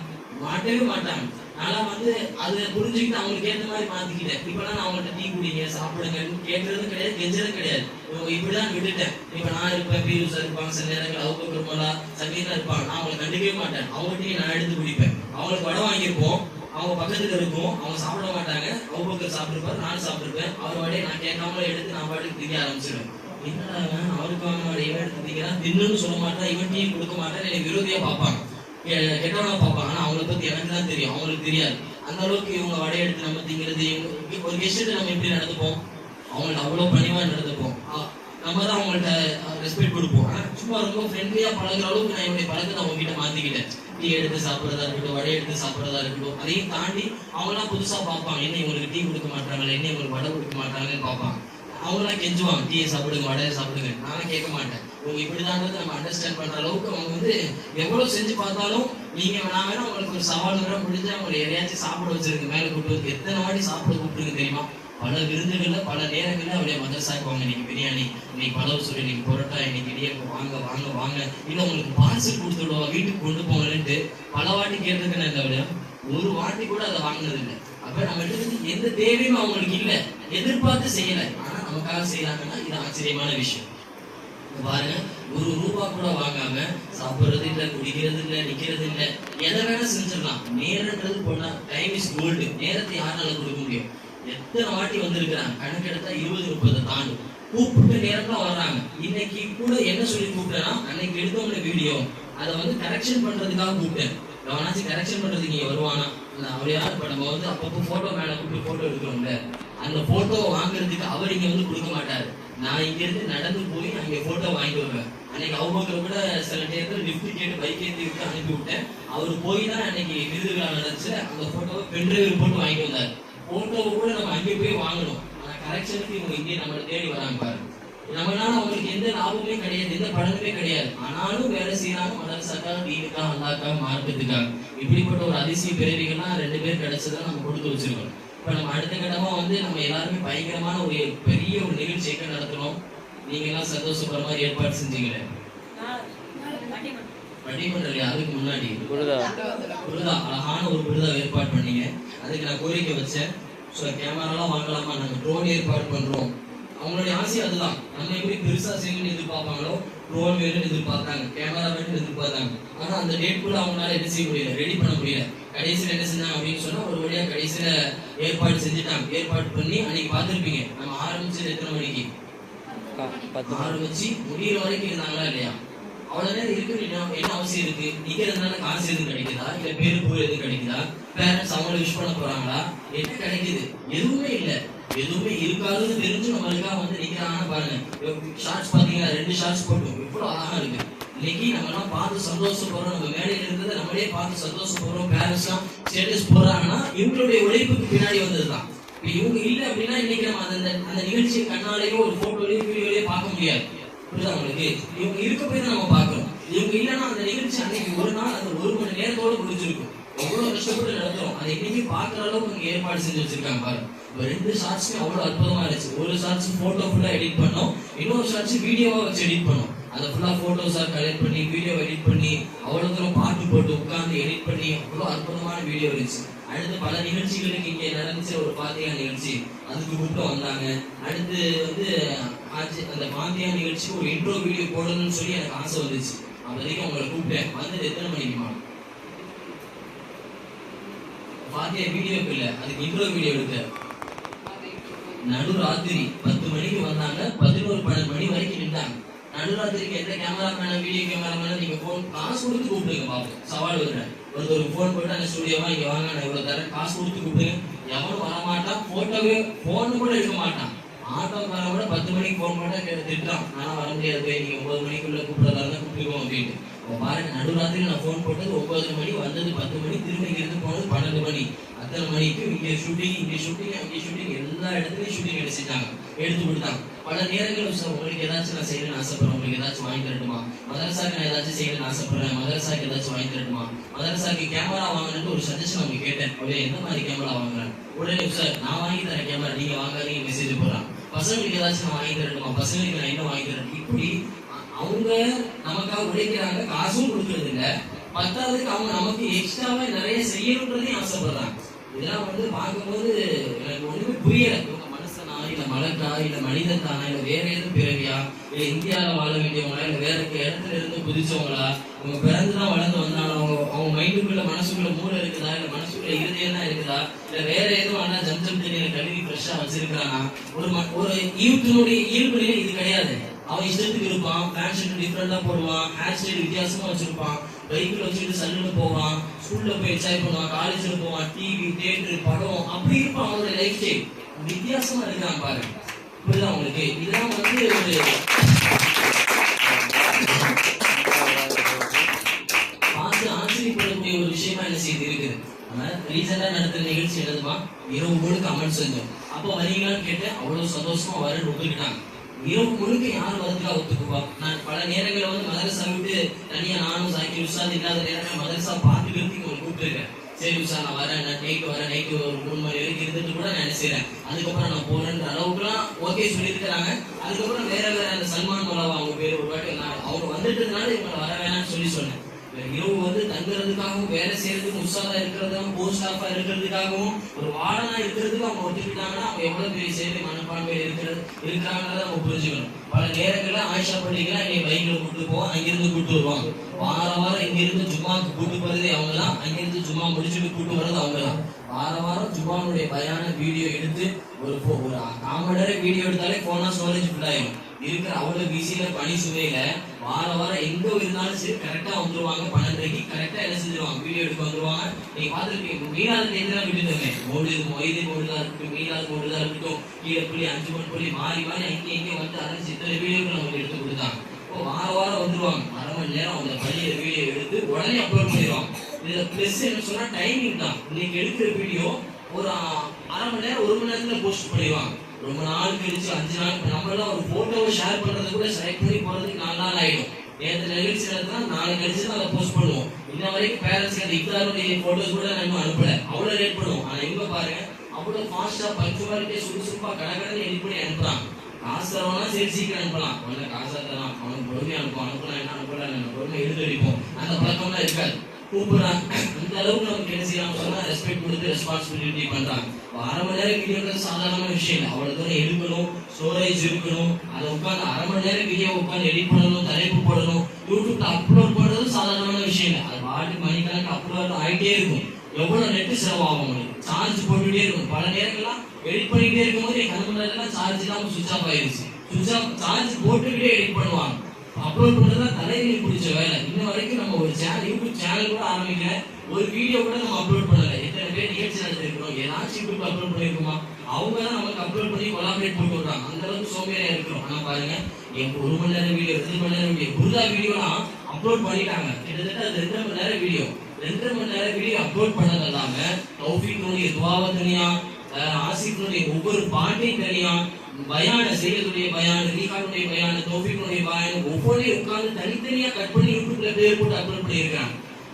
மாட்டவே மாட்டாங்க. ஆனா வந்து அதை புரிஞ்சுக்கிட்டு அவங்களுக்கு ஏற்ற மாதிரி மாத்திக்கிட்டேன். இப்பெல்லாம் நான் அவங்கள்ட்ட டீ குடிங்க, சாப்பிடுங்கன்னு கேட்கறதும் கிடையாது, கெஞ்சதும் கிடையாது. இப்படிதான் விட்டுட்டேன். இப்ப நான் இருப்பேன், பீருசா இருப்பாங்க, சில நேரங்கள் அவங்க பெருமலா சங்கீதா இருப்பாங்க, நான் அவங்களை கண்டுக்கவே மாட்டேன். அவங்க டீ நான் எடுத்து குடிப்பேன். அவங்களுக்கு வடை வாங்கியிருப்போம், அவங்க பக்கத்துல இருக்கும், அவங்க சாப்பிட மாட்டாங்க, அவங்க சாப்பிட்டுருப்பாரு, நானும் சாப்பிட்டுருப்பேன். அவர் வடையை நான் கேட்காமலே எடுத்து நான் பாட்டுக்கு திங்க ஆரம்பிச்சிடுவேன். என்னடா அவருக்கு வாங்க வடையை எடுத்து திங்கிறான், தின்னுன்னு சொல்ல மாட்டேன், இவன் டீ கொடுக்க மாட்டேன், என்னை விரோதியா பார்ப்பாங்க, கெட்டவனா பார்ப்பாங்க. ஆனா அவங்களை பத்தி எனக்கு தான் தெரியும், அவங்களுக்கு தெரியாது. அந்த அளவுக்கு இவங்க வடையை எடுத்து நம்ம திங்கிறது, ஒரு கெஸ்ட்டு நம்ம எப்படி நடந்துப்போம், அவங்கள்ட்ட அவ்வளவு பணிவா நடந்துப்போம். நம்ம தான் அவங்கள்ட்ட ரெஸ்பெக்ட் கொடுப்போம். சும்மா ரொம்ப ஃப்ரெண்ட்லியா பழகுற அளவுக்கு நான் என்னுடைய பழக்கத்தை அவங்க கிட்ட மாத்திக்கிட்டேன். டீ எடுத்து சாப்பிட்றதா இருக்கட்டும், வடை எடுத்து சாப்பிட்றதா இருக்கட்டும், அதையும் தாண்டி அவங்களாம் புதுசா பார்ப்பாங்க, என்ன இவங்களுக்கு டீ கொடுக்க மாட்டாங்களே, என்ன இவங்களுக்கு வடை கொடுக்க மாட்டாங்கன்னு பார்ப்பாங்க. அவங்களாம் கெஞ்சுவாங்க, டீயை சாப்பிடுங்க, வடையை சாப்பிடுங்க. நான் கேட்க மாட்டேன். உங்க இப்படிதான்றது நம்ம அண்டர்ஸ்டாண்ட் பண்ற அளவுக்கு அவங்க வந்து எவ்வளவு செஞ்சு பார்த்தாலும் நீங்க நான் வேணா உங்களுக்கு ஒரு சவால் வர முடிஞ்சு அவங்க எதையாச்சும் சாப்பிட வச்சிருக்கு மேல கூப்பிட்டு எத்தனை வாட்டி சாப்பிட கூப்பிட்டுருக்கு தெரியுமா? பல விருந்துகள்ல பல நேரங்கள்ல அவருடைய மதரசாக்குவாங்க. இன்னைக்கு பிரியாணி, இன்னைக்கு பலவு சொல்லி, இன்னைக்கு பொரோட்டா, இன்னைக்கு இடியப்பம், வாங்க வாங்க வாங்க, இல்ல உங்களுக்கு பார்சல் கொடுத்து விடுவா, வீட்டுக்கு கொண்டு போங்கன்ட்டு பல வாட்டி கேட்டிருக்கேன்னு தவிர ஒரு வாட்டி கூட அதை வாங்கினது இல்லை. அப்ப நம்ம எந்த தேவையும் அவங்களுக்கு இல்லை, எதிர்பார்த்து செய்யல, ஆனா நமக்காக செய்யறாங்கன்னா இது ஆச்சரியமான விஷயம். பாருங்க, ஒரு ரூபா கூட வாங்காம சாப்பிடுறது இல்ல, குடிக்கிறது இல்ல, நிக்கிறது இல்ல, எதை வேணா செஞ்சிடலாம். நேரன்றது போனா டைம் இஸ் கோல்டு. நேரத்தை யாரால கொடுக்க முடியும்? எத்தனை வாட்டி வந்திருக்கிறாங்க, கணக்கெடுத்தா 20-30 தாண்டும். கூப்பிட்டு நேரம் தான் வர்றாங்க. இன்னைக்கு கூட என்ன சொல்லி கூப்பிட்டேன்னா, அன்னைக்கு எடுத்தவங்க வீடியோ அதை வந்து கரெக்ஷன் பண்றதுக்காக கூப்பிட்டேன். எவனாச்சும் கரெக்ஷன் பண்றதுக்கு இங்க வருவானா? அவர் யார்? இப்ப நம்ம வந்து அப்பப்போ போட்டோ மேல கூப்பிட்டு போட்டோ எடுக்கிறோம்ல, அந்த போட்டோவை வாங்குறதுக்கு அவர் இங்க வந்து கொடுக்க மாட்டாரு. நான் இங்க இருந்து நடந்து போய் அங்க போட்டோ வாங்கிட்டு வருவேன். அன்னைக்கு அவங்க கூட சில நேரத்தில் லிஃப்ட் கேட்டு பைக் ஏற்றி விட்டு அனுப்பி விட்டேன். அவர் போய் தான் அன்னைக்கு விருது விழா நடந்துச்சு. அந்த போட்டோவை பென்ட்ரைவ் போட்டு வாங்கிட்டு வந்தாரு. போட்டோவை கூட நம்ம அங்கே போய் வாங்கணும். ஆனா கரெக்ஷனுக்கு இவங்க இங்கே நம்மளை தேடி வராங்க பாருங்க. நம்மளால அவங்களுக்கு எந்த லாபமே கிடையாது, எந்த பலனுமே கிடையாது. ஆனாலும் வேலை செய்யறாங்க, மதரசாக்காக, தீனுக்காக, அல்லாக்காக, மார்க்கத்துக்காக. இப்படிப்பட்ட ஒரு அதிசய பிறவிகள்லாம் 2 பேர் கிடைச்சதான் நம்ம கொடுத்து வச்சிருக்கோம். இப்ப நம்ம அடுத்த கட்டமா வந்து நம்ம எல்லாருமே பயங்கரமான ஒரு பெரிய ஒரு நிகழ்ச்சியை நடத்தணும். நீங்க எல்லாம் சந்தோஷப்படுற மாதிரி ஏற்பாடு செஞ்சீங்களே, பட்டிமன்றம் அதுக்கு முன்னாடி விருதா அழகான ஒரு விருதா ஏற்பாடு பண்ணீங்க. அதுக்கு நான் கோரிக்கை வச்சேன். கேமராலாம் வாங்கலாமா, நாங்க ட்ரோன் ஏற்பாடு பண்றோம். அவங்களுடைய ஆசை அதுதான். நம்ம எப்படி பெருசா செய்யணும்னு எதிர்பார்ப்பாங்களோ, ட்ரோன் வேணும்னு எதிர்பார்த்தாங்க, கேமரா வேணும்னு எதிர்பார்த்தாங்க. ஆனா அந்த டேட் கூட அவங்களால என்ன செய்ய முடியல, ரெடி பண்ண முடியல. கடைசியில் என்ன செஞ்சாங்க அப்படின்னு சொன்னா, ஒரு வழியா கடைசியில ஏற்பாடு செஞ்சுட்டாங்க. ஏற்பாடு பண்ணி அன்னைக்கு பார்த்துருப்பீங்க, நம்ம ஆரம்பிச்சது எத்தனை மணிக்கு? ஆரம்பிச்சு முடிகிற வரைக்கும் இருந்தாங்களா இல்லையா? அவ்வளவு நேரம் இருக்கு. என்ன அவசியம் இருக்கு? நிக்கிறதுனால காசு எதுவும் கிடைக்குதா, இல்ல பேரு புகழ் எதுவும் கிடைக்குதா, பேரண்ட்ஸ் அவங்கள விஷ் பண்ண போறாங்களா, என்ன கிடைக்குது? எதுவுமே இல்லை. எதுவுமே இருக்காதுன்னு தெரிஞ்சு நம்மளுக்காக வந்து நிக்கிறாங்க பாருங்க. ஷார்ட்ஸ் பாத்தீங்கன்னா 2 ஷார்ட்ஸ் போட்டோம், எவ்வளவு அழகா இருக்கு. இன்னைக்கு நம்ம எல்லாம் பார்த்து சந்தோஷப்படுறோம். நம்ம மேடையில இருந்ததை நம்மளே பார்த்து சந்தோஷப்படுறோம். பேரண்ட்ஸ் எல்லாம் ஸ்டேட்டஸ் போடுறாங்கன்னா இவங்களுடைய உழைப்புக்கு பின்னாடி வந்ததுதான். இவங்க இல்லை அப்படின்னா இன்னைக்கு நம்ம அந்த நிகழ்ச்சியை கண்ணாலேயோ ஒரு போட்டோலயோ வீடியோலயோ பார்க்க முடியாது. புரியுதா உங்களுக்கு? இவங்க இருக்க போய் தான் நம்ம பார்க்கணும். இவங்க இல்லைன்னா அந்த நிகழ்ச்சி அன்னைக்கு ஒரு நாள் அந்த 1 மணி நேரத்தோட முடிச்சிருக்கும். எவ்வளவு கஷ்டப்பட்டு நடத்துறோம், அதை இன்னைக்கு பாக்குற அளவுக்கு அவங்க ஏற்பாடு செஞ்சு வச்சிருக்காங்க பாருங்க. 2 ஷார்ட்ஸுமே அவ்வளவு அற்புதமா இருந்துச்சு. ஒரு ஷார்ட்ஸ் போட்டோ ஃபுல்லா எடிட் பண்ணோம், இன்னொரு ஷார்ட்ஸ் வீடியோவா வச்சு எடிட் பண்ணோம். அதை ஃபுல்லா போட்டோஸா கலெக்ட் பண்ணி வீடியோ எடிட் பண்ணி அவ்வளவு தூரம் பாட்டு போட்டு உட்கார்ந்து எடிட் பண்ணி அவ்வளவு அற்புதமான வீடியோ இருந்துச்சு. அடுத்து பல நிகழ்ச்சிகளுக்கு இங்கே நடந்துச்சு. ஒரு பாத்தியா நிகழ்ச்சி, அதுக்கு கூப்பிட்டு வந்தாங்க. அடுத்து வந்து அந்த பாத்தியா நிகழ்ச்சிக்கு ஒரு இன்ட்ரோ வீடியோ போடணும்னு சொல்லி எனக்கு ஆசை வந்துச்சு. அப்போதைக்கு அவங்களை கூப்பிட்டேன். வந்தது எத்தனை மணிக்குமா? பாத்தியா வீடியோக்கு இல்லை, அதுக்கு இன்ட்ரோ வீடியோ எடுக்க நடுராத்திரி 10 மணிக்கு வந்தாங்க. 11-12 மணி வரைக்கும் நின்றாங்க. நடுராத்திரிக்கு எந்த கேமராமேன வீடியோ கேமராமேன நீங்க போன் காசு கொடுத்து கூப்பிடுங்க பாப்போம். சவால் விடுறேன். ஒருத்தருக்கு போன் போட்டு அந்த ஸ்டுடியோவா இங்க வாங்க, நான் இவ்வளவு தரேன், காசு கொடுத்து கூப்பிடுங்க. எவனும் வரமாட்டான். போட்டோவே போன் கூட எடுக்க மாட்டான். ஆட்டோக்காரன் கூட 10 மணிக்கு போன் போட்டா திட்டுறான், ஆனா வர முடியாது, நீங்க 9 மணிக்குள்ள கூப்பிடுறதா கூப்பிடுவோம் அப்படின்ட்டு. பாருங்க, நடுராத்திரி நான் போன் போட்டது 9 மணி, வந்தது 10 மணி, திரும்ப இங்கிருந்து போனது 12 மணி. அத்தனை மணிக்கு இங்க ஷூட்டிங், இங்க ஷூட்டிங், அங்கே ஷூட்டிங், எல்லா இடத்துலயும் ஷூட்டிங் எடுத்துட்டாங்க, எடுத்து கொடுத்தாங்க. பல நேரங்கள் உங்களுக்கு ஏதாச்சும் நான் செய்யணும்னு ஆசைப்படுறேன், உங்களுக்கு ஏதாச்சும் வாங்கி தரட்டுமா? மதரசாக்கு நான் ஏதாச்சும் செய்யணும்னு ஆசைப்படுறேன், மதரசாக்கு ஏதாச்சும் வாங்கி தரட்டுமா? மதரசாக்கு கேமரா வாங்கணும்னு ஒரு சஜஷன் அவங்க கேட்டேன். அப்படியே எந்த மாதிரி கேமரா வாங்குறேன்? உடனே சார் நான் வாங்கி தரேன் கேமரா, நீங்க வாங்காதீங்க மெசேஜ் போடுறான். பசங்களுக்கு ஏதாச்சும் நான் வாங்கி தரட்டுமா? பசங்களுக்கு நான் என்ன வாங்கி தரேன்? இப்படி அவங்க நமக்காக உழைக்கிறாங்க, காசும் கொடுக்கறது இல்லை. பத்தாவதுக்கு அவங்க நமக்கு எக்ஸ்ட்ராவா நிறைய செய்யணுன்றதையும் ஆசைப்படுறாங்க. இதெல்லாம் வந்து பார்க்கும்போது எனக்கு ஒண்ணுமே புரியல. இவங்க மனுஷனா, இல்ல மலக்கா, இல்ல மனிதன் தானா, இல்ல வேற எதுவும் பிறவியா, இல்ல இந்தியாவில வாழ வேண்டியவங்களா, இல்ல வேற இடத்துல இருந்து குதிச்சவங்களா, அவங்க பிறந்துதான் வளர்ந்து வந்தாலும் அவங்க மைண்டுக்குள்ள மனசுக்குள்ள மூளை இருக்குதா, இல்ல மனசுக்குள்ள இருதயம் தான் இருக்குதா, இல்ல வேற எதுவும் ஆனா ஜம்ஜம் தண்ணியில கழுவி ஃப்ரெஷ்ஷா வச்சிருக்கானா? ஒரு யூத்தினுடைய இயல்புல இது கிடையாது. அவன் இஷ்டத்துக்கு இருப்பான், பேண்ட் ஷர்ட் டிஃப்ரெண்டா போடுவான், ஹேர் ஸ்டைல் வித்தியாசமா வச்சிருப்பான், பைக்கில் வச்சுட்டு சல்லுன்னு போவான், ஸ்கூல்ல போய் என்ஜாய் பண்ணுவான், காலேஜ்ல போவான், டிவி, தியேட்டர், படம், அப்படி இருப்பான். அவனோட லைஃப் ஸ்டைல் வித்தியாசமா இருக்கான் பாருங்க. புரியுதா உங்களுக்கு? இதெல்லாம் வந்து ஒரு பார்த்து ஆச்சரியப்படக்கூடிய ஒரு விஷயம். விஷயமா என்ன செய்து இருக்குது. நம்ம ரீசெண்டா நடத்துற நிகழ்ச்சி என்னதுமா, இரவு முழுக்க அமல் செஞ்சோம். அப்போ வரீங்களான்னு கேட்டேன், அவ்வளவு சந்தோஷமா வரன்னு ஒத்துக்கிட்டாங்க. இரவு முழுக்க யாரும் வரதுக்காக ஒத்துக்குப்பா. நான் பல நேரங்களில் வந்து மதரசா விட்டு தனியா நானும் சாக்கி உஸ்தாத் இல்லாத நேரங்கள் மதரசா பார்த்துக்கிறதுக்கு கூப்பிட்டுருக்கேன். சரி உஷா நான் வரேன், நான் நைட்டு ஒரு 3 மணி வரைக்கும் இருந்துட்டு கூட நான் என்ன செய்யறேன், அதுக்கப்புறம் நான் போறேன்ற அளவுக்குலாம் ஓகே சொல்லியிருக்கிறாங்க. அதுக்கப்புறம் வேற அந்த சல்மான் மலாவா அவங்க பேர் ஒரு வாட்டி அவங்க வந்துட்டதுனால இவங்களை வர வேணாம்னு சொன்னேன். இரவு வந்து தங்குறதுக்காகவும் வேலை செய்யறதுக்கும் உஷாரா இருக்கிறதுக்காகவும் போஸ்ட் ஆஃபா இருக்கிறதுக்காகவும் ஒரு வாடனா இருக்கிறதுக்கு அவங்க ஒத்துக்கிட்டாங்கன்னா அவங்க எவ்வளவு பெரிய சேவை மனப்பான்மையில் இருக்கிறாங்கிறத நம்ம புரிஞ்சுக்கணும். பல நேரங்கள்ல ஆயிஷா பள்ளிக்கெல்லாம் என்னை பைக்ல கூட்டு போவோம், அங்கிருந்து கூட்டு வருவாங்க. வாரம் இங்கிருந்து ஜும்மாக்கு கூட்டு போறதே அவங்க தான், அங்கிருந்து ஜும்மா முடிச்சுட்டு கூட்டு வர்றது அவங்க தான். வாரம் ஜும்மானுடைய பயான வீடியோ எடுத்து ஒரு 1/4 மணி நேரம் வீடியோ எடுத்தாலே போனா ஸ்டோரேஜ் ஃபுல் ஆயிடும். இருக்கிற அவ்வளவு பிஸியில பணி சுமையில வாரம் எங்க இருந்தாலும் சரி கரெக்டா வந்துருவாங்க. 12:30 கரெக்டா என்ன செஞ்சிருவாங்க, வீடியோ எடுக்க வந்துருவாங்க. நீங்க பாத்துருக்கீங்க, மீனாத தேர்தலாம் விட்டுட்டோமே, மொய்தா இருக்கட்டும், மீனாத மோடுதா இருக்கட்டும், கீழே புள்ளி 5 மணி புள்ளி மாறி அங்கே வந்து அரைஞ்சு இத்தனை வீடியோக்கள் நமக்கு எடுத்து கொடுத்தாங்க. இப்போ வாரம் வந்துருவாங்க, 1/2 மணி நேரம் அந்த பள்ளியில வீடியோ எடுத்து உடனே அப்லோட் பண்ணிடுவாங்க. இதுல பிளஸ் என்ன சொன்னா டைமிங் தான். இன்னைக்கு எடுக்கிற வீடியோ ஒரு 1/2 மணி நேரம் 1 மணி நேரத்துல போஸ்ட் பண்ணிடுவாங்க. ரொம்ப நாள் கழிச்சு 5 நாள் நம்மளாம் ஒரு போட்டோவை ஷேர் பண்றது கூட செலக்ட் பண்ணி போறதுக்கு 4 நாள் ஆயிடும். நேற்று நிகழ்ச்சி நடத்தினா நாளை கழிச்சு தான் அதை போஸ்ட் பண்ணுவோம். இன்ன வரைக்கும் பேரண்ட்ஸ்க்கு அந்த இஃப்தாருடைய போட்டோஸ் கூட நம்ம அனுப்பல, அவ்வளவு லேட் பண்ணுவோம். ஆனா இவங்க பாருங்க, அவ்வளவு ஃபாஸ்டா பஞ்சுவாலிட்டியா சுறுசுறுப்பா கடற்கடன்னு எடிட் பண்ணி அனுப்புறாங்க. காசு தரவனா சரி சீக்கிரம் அனுப்பலாம், அவனை காசா தரலாம், அவனுக்கு பொறுமையா அனுப்பும், அனுப்பலாம் என்ன அனுப்பலாம் பொறுமை எடுத்து அடிப்போம். அந்த பழக்கம்லாம் இருக்காது. கூப்பிடுறாங்க, இந்த அளவுக்கு நமக்கு என்ன செய்யலாம் சொன்னா ரெஸ்பெக்ட் கொடுத்து ரெஸ்பான்சிபிலிட்டி பண்றாங்க. 1/2 மணி நேரம் வீடியோன்றது சாதாரணமான விஷயம் இல்லை. அவ்வளவு தூரம் எடுக்கணும், ஸ்டோரேஜ் இருக்கணும், அதை உட்காந்து 1/2 மணி நேரம் வீடியோ உட்காந்து எடிட் பண்ணணும், தலைப்பு போடணும், யூடியூப்ல அப்லோட் பண்றது சாதாரணமான விஷயம் இல்லை. அது பாட்டு மணிக்கணக்கு அப்லோட் ஆகிட்டே இருக்கும். எவ்வளவு நெட்டு செலவாகும், உங்களுக்கு சார்ஜ் போட்டுட்டே இருக்கும். பல நேரங்கள்லாம் எடிட் பண்ணிட்டே இருக்கும்போது என் கண் முன்னாடி சார்ஜ் இல்லாம சுவிச் ஆஃப் ஆயிருச்சு. சுவிச் ஆஃப் சார்ஜ் போட்டுக்கிட்டே எடிட் பண்ணுவாங்க. அப்லோட் பண்றதுதான் தலைவலி பிடிச்ச வேலை. இன்ன வரைக்கும் நம்ம ஒரு யூடியூப் சேனல் கூட ஆரம்பிக்கல, ஒரு வீடியோ கூட நம்ம அப்லோட் பண்ணல. எத்தனை பேர் நிகழ்ச்சி நடத்திருக்கிறோம், ஏதாச்சும் யூடியூப் அப்லோட் பண்ணிருக்கோமா? அவங்க தான் நமக்கு அப்லோட் பண்ணி கொலாபரேட் போட்டு விடுறாங்க. அந்த அளவுக்கு சோம்பேறியா இருக்கிறோம். ஆனா பாருங்க, என் 1 மணி நேரம் வீடியோ 2 மணி நேரம் வீடியோ புரிதா வீடியோலாம் அப்லோட் பண்ணிட்டாங்க. கிட்டத்தட்ட அது 2 மணி நேரம் வீடியோ 2 மணி நேரம் வீடியோ அப்லோட் பண்ணது இல்லாம தௌஃபீக்குடைய துஆவ தனியா, ஆசிஃபுடைய ஒவ்வொரு பாட்டையும் தனியா, பயான செய்யக்கூடிய பயான, ரீகானுடைய பயான, தௌஃபீக்குடைய பயான ஒவ்வொன்றையும் உட்கார்ந்து தனித்தனியா கட் பண்ணி யூடியூப்ல பேர் போட்டு அப்லோட் பண்ணியிருக்காங்க.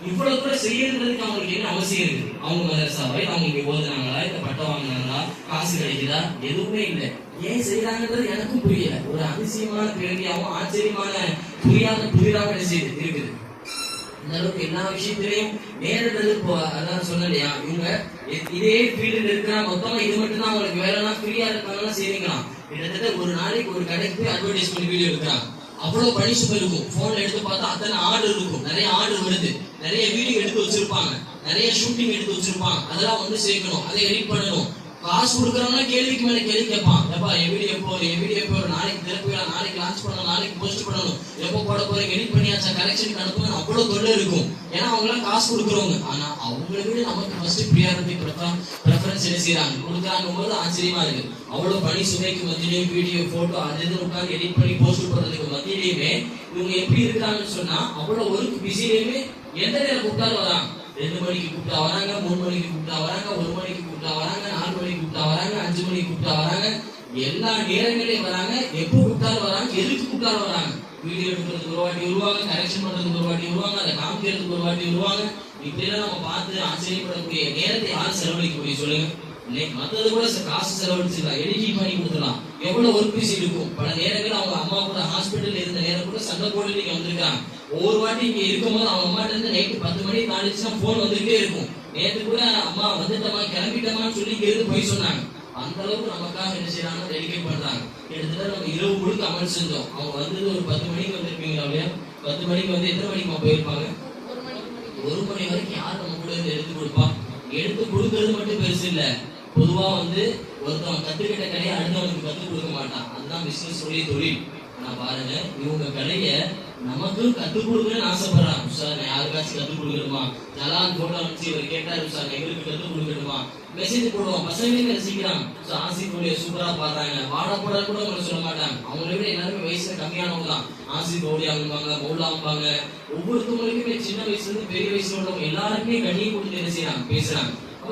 இவ்வளவு கூட செய்யறதுக்கு அவங்களுக்கு என்ன அவசியம் இருக்கு? அவங்க மதரசாவை அவங்க இங்க ஓதுனாங்களா, இந்த பட்டம் வாங்கினாங்களா, காசு கிடைக்குதா? எதுவுமே இல்லை. ஏன் செய்யறாங்கன்றது எனக்கும் புரியல. ஒரு அதிசயமான கேள்வியாகவும் ஆச்சரியமான புரியாத செய்து இருக்குது. இந்த அளவுக்கு எல்லா விஷயத்திலையும் நேரடி அதான் சொன்ன இல்லையா, இவங்க இதே ஃபீல்டில் இருக்கிற மொத்தமா இது மட்டும் தான் அவங்களுக்கு வேலைனா ஃப்ரீயா இருக்காங்கன்னா செய்வீங்களாம். கிட்டத்தட்ட ஒரு நாளைக்கு ஒரு கடைக்கு போய் அட்வர்டைஸ்மெண்ட் வீடியோ எடுக்கிறாங்க. அவ்வளவு பணி சுமை இருக்கும். போன்ல எடுத்து பார்த்தா அத்தனை ஆர்டர் இருக்கும், நிறைய ஆர்டர் வருது, நிறைய வீடியோ எடுத்து வச்சிருப்பாங்க, நிறைய ஷூட்டிங் எடுத்து வச்சிருப்பாங்க. அதெல்லாம் வந்து சேர்க்கணும், அதை எடிட் பண்ணணும். காசு கொடுக்குறவங்க கேள்விக்கு மேல கேள்வி கேட்பான். எப்பா என் வீடியோ எப்போ நாளைக்கு திறப்பு, நாளைக்கு லான்ச் பண்ணணும், நாளைக்கு போஸ்ட் பண்ணணும், எப்போ போட போறீங்க, எடிட் பண்ணியாச்சா, கரெக்ஷனுக்கு அனுப்புங்க, அவ்வளவு தொல்லை இருக்கும். ஏன்னா அவங்க எல்லாம் காசு கொடுக்குறவங்க. ஆனா அவங்களை விட நமக்கு ஃபர்ஸ்ட் ப்ரியாரிட்டி ப்ரெஃபரன்ஸ் என்ன செய்யறாங்க, கொடுக்குறாங்க போது ஆச்சரியமா இருக்கு. அவ்வளவு பணி சுமைக்கு மத்தியிலையும் வீடியோ போட்டோ அது உட்காந்து எடிட் பண்ணி போஸ்ட் பண்றதுக்கு மத்தியிலையுமே இவங்க எப்படி இருக்கிறாங்கன்னு சொன்னா, அவ்வளவு ஒர்க் பிஸிலையுமே எந்த நேரம் கூப்பிட்டாலும் வராங்க. 2 மணிக்கு கூப்பிட்டா வராங்க, 3 மணிக்கு கூப்பிட்டா வராங்க, 1 மணிக்கு கூப்பிட்டா வராங்க, 4 மணிக்கு கூப்பிட்டா வராங்க, 5 மணிக்கு கூப்பிட்டா வராங்க. எல்லா நேரங்களையும் வராங்க. எப்போ கூப்பிட்டாலும் வராங்க, எதுக்கு கூப்பிட்டாலும் வராங்க. வீடியோ எடுக்கிறதுக்கு ஒரு வாட்டி வருவாங்க, கரெக்ஷன் பண்றதுக்கு ஒரு வாட்டி வருவாங்க, அதை காமிக்கிறதுக்கு ஒரு வாட்டி வருவாங்க. இப்படிலாம் நம்ம பார்த்து ஆச்சரியப்படக்கூடிய நேரத்தை யார் செலவழிக்க முடியும் சொல்லுங்க? மற்றது கூட காசு செலவழிச்சுக்கலாம், எடிட்டிங் பண்ணி கொடுத்துடலாம். எவ்வளவு ஒர்க் பிஸி இருக்கும். பல நேரங்கள் அவங்க அம்மா கூட ஹாஸ்பிட்டல் இருந்த நேரம் கூட சண்டை போட்டு நீங்க வந்திருக்காங்க. ஒவ்வொரு வாட்டி இங்க இருக்கும்போது அவங்க அம்மாட்ட இருந்து நைட்டு 10 மணி தாண்டிச்சுன்னா போன் வந்துகிட்டே இருக்கும். நேற்று கூட அம்மா வந்துட்டமா கிளம்பிட்டமான்னு சொல்லி இங்க இருந்து போய் சொன்னாங்க. அந்த அளவுக்கு நமக்காக என்ன செய்யறாங்க, டெடிகேட் பண்றாங்க. கிட்டத்தட்ட நம்ம இரவு முழுக்க அமல் செஞ்சோம். அவங்க வந்தது ஒரு 10 மணிக்கு வந்திருப்பீங்களா இல்லையா? 10 மணிக்கு வந்து எத்தனை மணிக்கு போயிருப்பாங்க? 1 மணி வரைக்கும் யார் நம்ம கூட இருந்து எடுத்து கொடுப்பா? எடுத்து கொடுக்கறது மட்டும் பெருசு இல்ல. பொதுவா வந்து ஒருத்தவன் கத்துக்கிட்ட கலையை அடுத்தவனுக்கு கத்துக் கொடுக்க மாட்டான். அதுதான் பிசினஸ் தொழில். ஆனா பாருங்க, இவங்க கலைய நமக்கும் கத்துக் கொடுக்கணும்னு ஆசைப்படுறாங்க. சார் நான் யாருக்காச்சும் கத்துக் கொடுக்கணுமா, ஜலான் போட்டோ வச்சு இவர் கேட்டாரு சார் எங்களுக்கு கத்துக் கொடுக்கணுமா, மெசேஜ் போடுவோம். பசங்களே ரசிக்கிறாங்க. ஆசிஃபோடைய சூப்பரா பாடுறாங்க, வாடா போட கூட அவங்க சொல்ல மாட்டாங்க. அவங்களை விட எல்லாருமே வயசுல கம்மியானவங்க தான். ஆசிஃப் ஓடியாங்க, மௌலாம்பாங்க. ஒவ்வொருத்தவங்களுக்குமே சின்ன வயசுல இருந்து பெரிய வயசுல உள்ளவங்க எல்லாருக்குமே கண்ணியம் கொடுத்து என்ன செய்யறாங்க, பேசுறாங்க.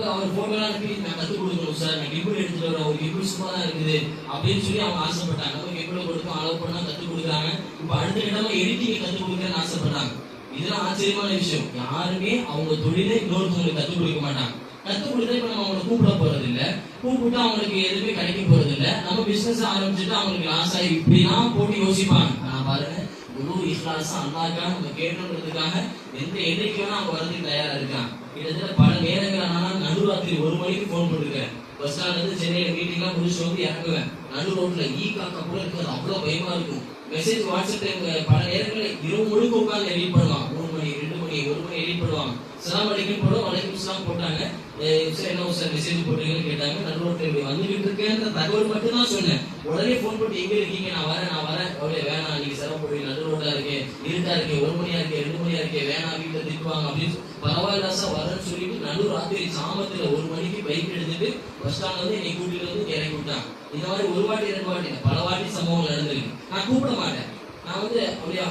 அவர் போட்டோலாம் அனுப்பி நான் கத்துக் கொடுக்கணும் சார், நான் கிபிள் எடுத்துட்டு வரேன், ஒரு கிபிள் சும்மா தான் இருக்குது அப்படின்னு சொல்லி அவங்க ஆசைப்பட்டாங்க. நம்ம கிபிளை கொடுத்தோம், அளவு பண்ணா கத்துக் கொடுக்குறாங்க. இப்ப அடுத்த இடமா எடிட்டிங் கத்துக் கொடுக்குறேன்னு ஆசைப்பட்டாங்க. இதெல்லாம் ஆச்சரியமான விஷயம். யாருமே அவங்க தொழிலை இன்னொருத்தவங்களுக்கு கத்துக் கொடுக்க மாட்டாங்க. கத்துக் கொடுத்தா இப்ப நம்ம அவங்களை கூப்பிட போறது இல்ல, கூப்பிட்டு அவங்களுக்கு எதுவுமே கிடைக்க போறது இல்ல. நம்ம பிசினஸ் ஆரம்பிச்சுட்டு அவங்களுக்கு லாஸ் ஆகி இப்படிலாம் போட்டு யோசிப்பாங்க. ஆனா பாருங்க, முழு இஹ்லாஸா அல்லாஹ்க்காக நம்ம கேட்கணுன்றதுக்காக எந்த எண்ணிக்கை வேணா அவங்க வரதுக்கு தயாரா இருக்காங்க. கிட்டத்தட்ட பல நேரங்கள் ஆனாலும் நடுராத்திரி 1 மணிக்கு போன் பண்ணிருக்கேன். பஸ் ஸ்டாண்ட்ல இருந்து சென்னையில மீட்டிங்லாம் முடிச்சு வந்து இறங்குவேன். நடு ரோட்ல காக்கா கூட இருக்கிறது அவ்வளவு பயமா இருக்கும். மெசேஜ் வாட்ஸ்அப்ல பல நேரங்களில் இரவு முழுக்க உட்கார்ந்து எடிட் பண்ணுவாங்க. 3 மணி 2 மணி 1 மணி எடிட் பண்ணுவாங்க. சலாம் அலைக்கும் போடும், வலைக்கும் சலாம் போட்டாங்க. என்ன சார் மெசேஜ் போட்டீங்கன்னு கேட்டாங்க. நடு ரோட்ல வந்துகிட்டு இருக்கேன்ற தகவல் மட்டும் தான் சொன்னேன். உடனே போன் போட்டு எங்க இருக்கீங்க, நான் வரேன் அவ்வளவு வேணாம், நீங்க சிரமப்படுவீங்க, நடு ரோட்டா இருக்கேன், இருட்டா இருக்கேன், 1 மணியா இருக்கேன், 2 மணியா இருக்கேன், வேணாம் வீட்டுல திட்டுவாங்க அப்படின்னு பரவாயில்ல சார் வரேன்னு சொல்லிட்டு நடு ராத்திரி சாமத்துல 1 மணிக்கு பைக் எடுத்துட்டு பஸ் ஸ்டாண்ட்ல வந்து என்னை கூட்டிட்டு வந்து இறக்கி விட்டாங்க. இந்த மாதிரி 1 வாட்டி 2 வாட்டி பல வாட்டி சம்பவம் நடந்திருக்கு. நான் கூப்பிட மாட்டேன். நான் வந்து அப்படியா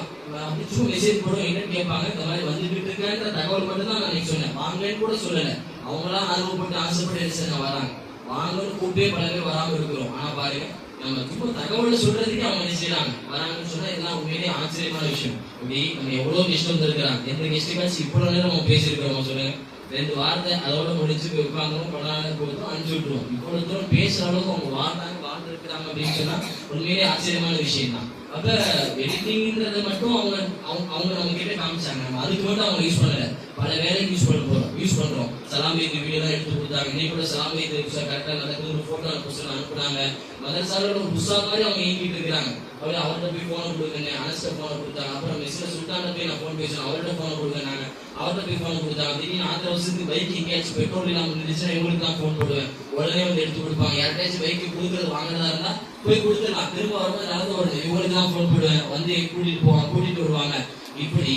அப்படி சும்மா மெசேஜ் போடுவோம், என்னன்னு கேட்பாங்க. இந்த மாதிரி வந்துகிட்டு இருக்கேன்ற தகவல் மட்டும் தான் நான் சொன்னேன். வாங்கன்னு கூட சொல்லல. அவங்களாம் ஆர்வப்பட்டு ஆசைப்பட்டு நான் வராங்க, வாங்கன்னு கூப்பிட்டே பல பேர் வராம இருக்கிறோம். ஆனா பாருங்க, நம்ம சும்மா தகவல் சொல்றதுக்கே அவங்க நினைச்சிடறாங்க. வராங்கன்னு சொன்னா இதெல்லாம் உண்மையிலேயே ஆச்சரியமான விஷயம். இப்படி நம்ம எவ்வளவு கெஸ்ட் வந்திருக்கிறாங்க. எந்த கெஸ்ட்டுக்காச்சும் இவ்வளவு நேரம் நம்ம பேசியிருக்கிறோம் சொல்லுங்க. 2 வார்த்தை அதோட முடிச்சு உட்காந்துரும், கொண்டாட போதும் அனுப்பிச்சு விட்டுருவோம். இவ்வளவு தூரம் பேசுற அளவுக்கு அவங்க வாழ்ந்து இருக்கிறாங்க அப்படின்னு சொன்னா உண்மையிலேயே ஆச்சரியமான விஷயம் தான். அப்ப எடிட்டிங்ன்றத மட்டும் அவங்க நம்ம கிட்ட காமிச்சாங்க. நம்ம அதுக்கு மட்டும் அவங்க யூஸ் பண்ணல, பல வேலைக்கு யூஸ் பண்றோம். சலாம் வைத்து வீடியோ எல்லாம் எடுத்து கொடுத்தாங்க. இன்னைக்கு கூட சலாம் வைத்து கரெக்டா நடக்குது, ஒரு போட்டோ அனுப்புனாங்க. மதரசால ஒரு புஸ்தா மாதிரி அவங்க இயங்கிட்டு இருக்கிறாங்க. அவர்கிட்ட போய் போனை கொடுங்க, அனஸ்ட போனை கொடுத்தாங்க. அப்புறம் மெஸ்ல சுல்தான போய் நான் போன் பேசுறேன், அவர்கிட்ட போனை கொடுங்க, அவர்கிட்ட போய் போன் கொடுத்தாங்க. திடீர்னு 4 வருஷத்துக்கு பைக் எங்கேயாச்சும் பெட்ரோல் இல்லாம இருந்துச்சுன்னா இவங்களுக்கு தான் போன் போடுவேன். உடனே வந்து எடுத்து கொடுப்பாங்க. யார்கிட்டயாச்சும் பைக்கு கொடுக்கறது வாங்கினதா இருந்தா போய் கொடுத்துடலாம். திரும்ப வரும்போது நடந்து வருது, இவங்களுக்கு தான் போன் போடுவேன். வந்து கூட்டிட்டு வருவாங்க. இப்படி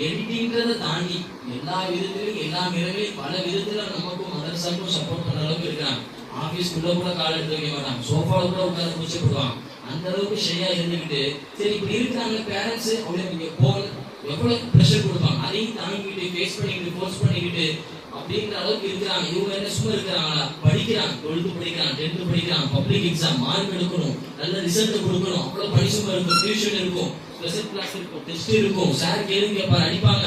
எடிட்டிங்கிறத தாண்டி எல்லா விதத்திலும் எல்லா நிலையிலும் பல விதத்துல நமக்கும் மதரசாக்கும் சப்போர்ட் பண்ற அளவுக்கு இருக்கிறாங்க. ஆபீஸ்க்குள்ள கூட கால் எடுத்து வைக்க மாட்டாங்க, சோஃபால கூட உட்கார்ந்து கூச்சப்படுவாங்க. அந்த அளவுக்கு ஷையா இருந்துகிட்டு சரி இப்படி இருக்கிறாங்க பேரண்ட்ஸ் அவங்களுக்கு போன் எவ்வளவு ப்ரெஷர் கொடுப்பாங்க. அதையும் தாங்கிட்டு ஃபேஸ் பண்ணிக்கிட்டு போஸ்ட் பண்ணிக்கிட்டு அப்படிங்கிற அளவுக்கு இருக்கிறாங்க. இவங்க என்ன சும்மா இருக்கிறாங்களா? படிக்கிறாங்க, 12th படிக்கிறாங்க, 10th படிக்கிறாங்க, பப்ளிக் எக்ஸாம் மார்க் எடுக்கணும், நல்ல ரிசல்ட் கொடுக்கணும். அவ்வளவு பரிசுமா இருக்கும், டியூஷன் இருக்கும், ஸ்பெஷல் கிளாஸ் இருக்கும், டெஸ்ட் இருக்கும், சார் கேள்வி கேட்பாரு, அடிப்பாங்க,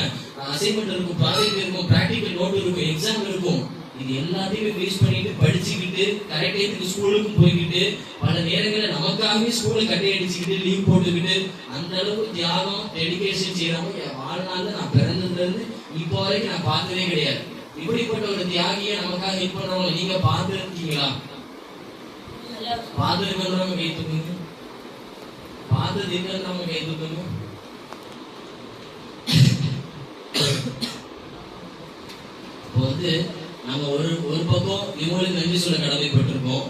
அசைன்மெண்ட் இருக்கும், ப்ராஜெக்ட் இருக்கும், பிராக்டிகல் நோட் இருக்கும், எக்ஸாம் இருக்கும். இது எல்லாத்தையுமே ஃபேஸ் பண்ணிட்டு படிச்சுக்கிட்டு கரெக்ட் டைத்துக்கு ஸ்கூலுக்கும் போய்கிட்டு பல நேரங்களில் நமக்காகவே ஸ்கூலை கட்டி அடிச்சுக்கிட்டு லீவ் போட்டுக்கிட்டு அந்த அளவுக்கு தியாகம் டெடிகேஷன் செய்யறவங்க என் வாழ்நாள்ல நான் பிறந்ததுல இருந்து இப்போ வரைக்கும் நான் பார்த்ததே கிடையாது. இப்படிப்பட்ட ஒரு தியாகியை நமக்காக ஹெல்ப் பண்றவங்க நீங்க பார்த்துருக்கீங்களா? பார்த்துருக்கன்றவங்க கை தூக்குங்க, பார்த்ததுன்றவங்க கை தூக்குங்க. இப்போ வந்து நம்ம ஒரு பக்கம் இவங்களுக்கு நன்றி சொல்ல கடமைப்பட்டிருக்கோம்,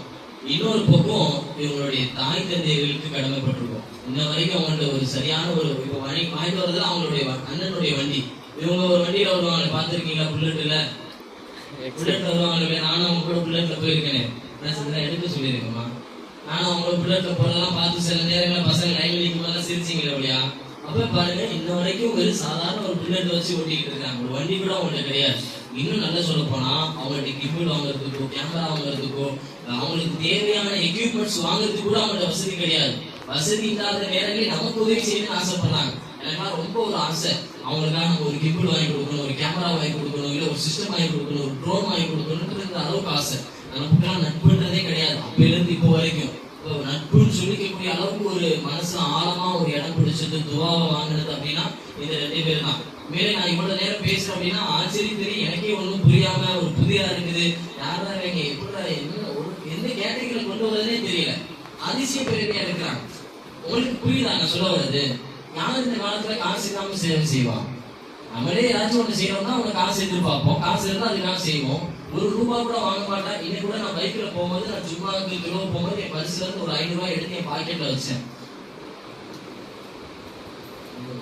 இன்னொரு பக்கம் இவங்களுடைய தாய் தந்தைகளுக்கு கடமைப்பட்டிருக்கோம். இன்ன வரைக்கும் அவங்கள்ட்ட ஒரு சரியான ஒரு இப்போ வாங்கிட்டு வரதுல அவங்களுடைய அண்ணனுடைய வண்டி, இவங்க ஒரு வண்டியில வருவாங்க, பார்த்துருக்கீங்களா? புல்லட்ல வருவாங்க. நானும் அவங்க கூட புல்லட்ல போயிருக்கேன், எடுக்க சொல்லியிருக்கேம்மா. நானும் அவங்களோட புல்லட்ல போறதெல்லாம் பார்த்து சில நேரங்களில் பசங்க லைன் நிற்கும் போதெல்லாம் சிரிச்சிங்களா இல்லையா? அப்ப பாருங்க, இன்ன வரைக்கும் ஒரு சாதாரண ஒரு புல்லட் வச்சு ஓட்டிக்கிட்டு இருக்காங்க. ஒரு வண்டி கூட அவங்கள்ட்ட கிடையாது. இன்னும் நல்லா சொல்ல போனா அவங்கள்ட்ட கிபிள் வாங்குறதுக்கோ கேமரா வாங்குறதுக்கோ அவங்களுக்கு தேவையான எக்யூப்மெண்ட்ஸ் வாங்குறதுக்கு கூட அவங்கள்ட்ட வசதி கிடையாது. வசதி இல்லாத நேரங்களில் நமக்கு உதவி செய்யணும்னு ஆசைப்படுறாங்க. எனக்கு ரொம்ப ஒரு ஆசை, அவங்களுக்காக நம்ம ஒரு கிபிள் வாங்கி கொடுக்கணும், ஒரு கேமரா வாங்கி கொடுக்கணும், இல்லை ஒரு சிஸ்டம் வாங்கி கொடுக்கணும், ஒரு ட்ரோன் வாங்கி கொடுக்கணும்ன்ற அளவுக்கு ஆசை. நமக்குலாம் நட்புன்றதே கிடையாது அப்பையிலிருந்து இப்போ வரைக்கும். நட்புன்னு சொல்லிக்கக்கூடிய அளவுக்கு ஒரு மனசுல ஆழமா ஒரு இடம் பிடிச்சது துவாவை வாங்கினது அப்படின்னா இந்த 2 பேர் தான். மேலே நான் இவ்வளவு நேரம் பேசுறேன் அப்படின்னா ஆச்சரியம் தெரியும், எனக்கே ஒன்றும் புரியாம ஒரு புதியா இருக்குது. யாரா இவங்க எப்படி எந்த கேட்டகரியில கொண்டு வரதுனே தெரியல, அதிசய பெருமையா இருக்கிறாங்க. உங்களுக்கு புரியுதாங்க சொல்ல வருது? யாரும் இந்த காலத்துல காசு இல்லாம சேவை செய்வான். நம்மளே ஏதாச்சும் ஒன்று செய்யணும்னா அவனுக்கு காசு எதிர்பார்ப்போம், காசு இருந்தா அதுக்காக செய்வோம். 1 ரூபா கூட வாங்க மாட்டேன். இன்னைக்கு கூட நான் பைக்ல போகும்போது நான் சும்மா கிலோ போகும்போது என் பரிசுல இருந்து ஒரு 500 ரூபாய் எடுத்து என் பாக்கெட்ல வச்சேன். இந்த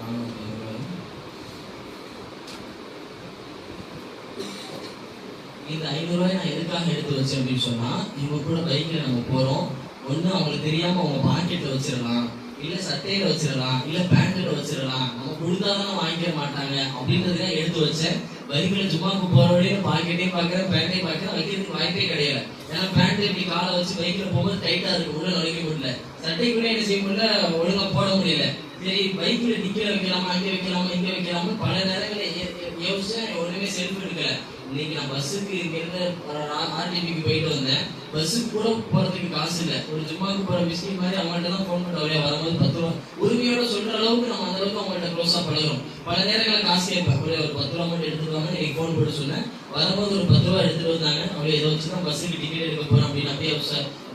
500 ரூபாய் நான் எதுக்காக எடுத்து வச்சேன் அப்படின்னு சொன்னா, இவங்க கூட பைக்ல நம்ம போறோம். ஒண்ணு அவங்களுக்கு தெரியாம அவங்க பாக்கெட்ல வச்சிடலாம், இல்ல சட்டையில வச்சிடலாம், இல்ல பேண்ட்ல வச்சிடலாம். நம்ம கொடுத்தாதான் வாங்கிக்க மாட்டாங்க அப்படின்றதுக்காக எடுத்து வச்சேன். பைக்ல ஜும்மாக்கு போற வழியில பாக்கெட்டையும் பாக்குறேன், பேண்டையும் பாக்குறேன், வைக்கிறதுக்கு வாய்ப்பே கிடையாது. ஏன்னா பேண்ட் இப்படி காலை வச்சு பைக்ல போகும்போது டைட்டா இருக்கு, உள்ள நுழைக்க முடியல. சட்டை கூட என்ன செய்ய முடியல, ஒழுங்கா போட முடியல. சரி பைக்ல நிக்க வைக்கலாமா, அங்க வைக்கலாமா, இங்க வைக்கலாமா பல நேரங்களில் யோசிச்சேன். ஒண்ணுமே செல்ஃப் எடுக்கல. இன்னைக்கு நான் பஸ்ஸுக்கு இங்கிருந்து ஆர்டிபிக்கு போயிட்டு வந்தேன். பஸ்ஸுக்கு கூட போறதுக்கு காசு இல்லை. ஒரு ஜும்மாக்கு போற பிஸ்கி மாதிரி அவங்கள்ட்ட தான் ஃபோன் பண்ண வரையா வரும்போது 10 ரூபா உரிமையோட சொல்ற அளவுக்கு நம்ம அந்த அளவுக்கு அவங்கள்ட்ட க்ளோஸா பழகிறோம். பல நேரங்களில் காசு கேட்பேன். ஒரு 10 ரூபா மட்டும் எடுத்துருவாங்க, இன்னைக்கு ஃபோன் போட்டு சொன்னேன். வரும்போது ஒரு 10 ரூபா எடுத்துட்டு வந்தாங்க. அவங்க ஏதோ வச்சுதான் பஸ்ஸுக்கு டிக்கெட் எடுக்க போறோம் அப்படின்னு அப்படியே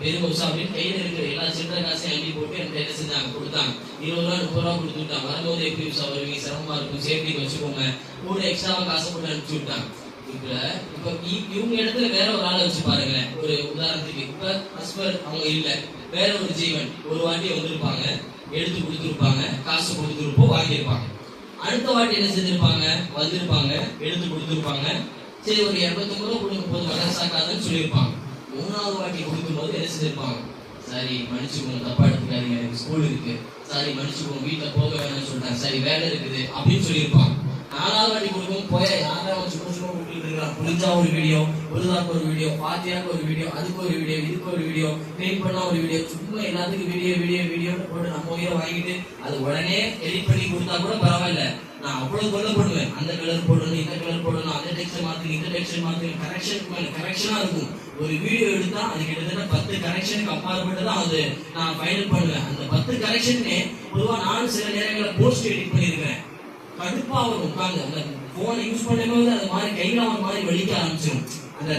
வெறும் அப்படின்னு கையில இருக்கிற எல்லா சில்லற காசையும் அள்ளி போட்டு எனக்கு என்ன செஞ்சாங்க, கொடுத்தாங்க. 20 ரூபா 30 ரூபா கொடுத்து விட்டாங்க. வரும்போது எப்படி வருவீங்க, சிரமமா இருக்கும், சேஃப்டிக்கு வச்சுக்கோங்க, கூட எக்ஸ்ட்ராவா காசு போட்டு அனுப்பிச்சு விட்டாங்க. இப்ப இவங்க இடத்துல வேற ஒரு ஆளை வச்சு பாருங்களேன். ஒரு உதாரணத்துக்கு இப்ப ஹஸ்பர் அவங்க இல்ல, வேற ஒரு ஜீவன் ஒரு வாட்டி வந்திருப்பாங்க, எடுத்து கொடுத்துருப்பாங்க, காசு கொடுத்துருப்போம், வாங்கியிருப்பாங்க. அடுத்த வாட்டி என்ன செஞ்சிருப்பாங்க, வந்திருப்பாங்க, எடுத்து கொடுத்துருப்பாங்க. சரி ஒரு 250 ரூபா கொடுக்கும் போது மனசாக்காதுன்னு சொல்லியிருப்பாங்க. 3வது வாட்டி கொடுக்கும் போது என்ன செஞ்சிருப்பாங்க, சரி மன்னிச்சுக்கோங்க, தப்பா எடுத்துக்காதீங்க, எனக்கு ஸ்கூல் இருக்கு, சரி மன்னிச்சுக்கோங்க, வீட்டுல போக வேணாம்னு சொல்லிட்டாங்க, சரி வேலை இருக்குது அப்படின்னு சொல்லியிருப்பாங்க. 4வது வாட்டி கொடுக்கும் போய் யாராவது சும்மா சும்மா கொடுத்துட்டு இருக்கலாம். புரிஞ்சா ஒரு வீடியோ, புரிதாக்கு ஒரு வீடியோ, பாத்தியாக்கு ஒரு வீடியோ, அதுக்கு ஒரு வீடியோ, இதுக்கு ஒரு வீடியோ, கிளீன் பண்ணா ஒரு வீடியோ, சும்மா எல்லாத்துக்கும் வீடியோ வீடியோ வீடியோ போட்டு நம்ம உயிரை வாங்கிட்டு அது உடனே எடிட் பண்ணி கொடுத்தா கூட பரவாயில்ல. நான் அவ்வளவு கொல்ல போடுவேன். அந்த கலர் போடணும், இந்த கலர் போடணும், அந்த டெக்ஸ்ட் மாத்துங்க, இந்த டெக்ஸ்ட் மாத்துங்க, கரெக்ஷனுக்கு மேல கரெக்ஷனா இருக்கும். ஒரு வீடியோ எடுத்தா அது கிட்டத்தட்ட 10 கரெக்ஷனுக்கு அப்பாற்பட்டு தான் அது நான் ஃபைனல் பண்ணுவேன். அந்த 10 கரெக்ஷனே பொதுவா நானும் சில நேரங்களில் போஸ்ட் எடிட் பண்ணியிருக்கேன். கடுப்பா அவர் உட்கார்ந்து அந்த போனை யூஸ் பண்ணும்போது அது மாதிரி கையில ஒரு மாதிரி வலிக்க ஆரம்பிச்சிடும். அந்த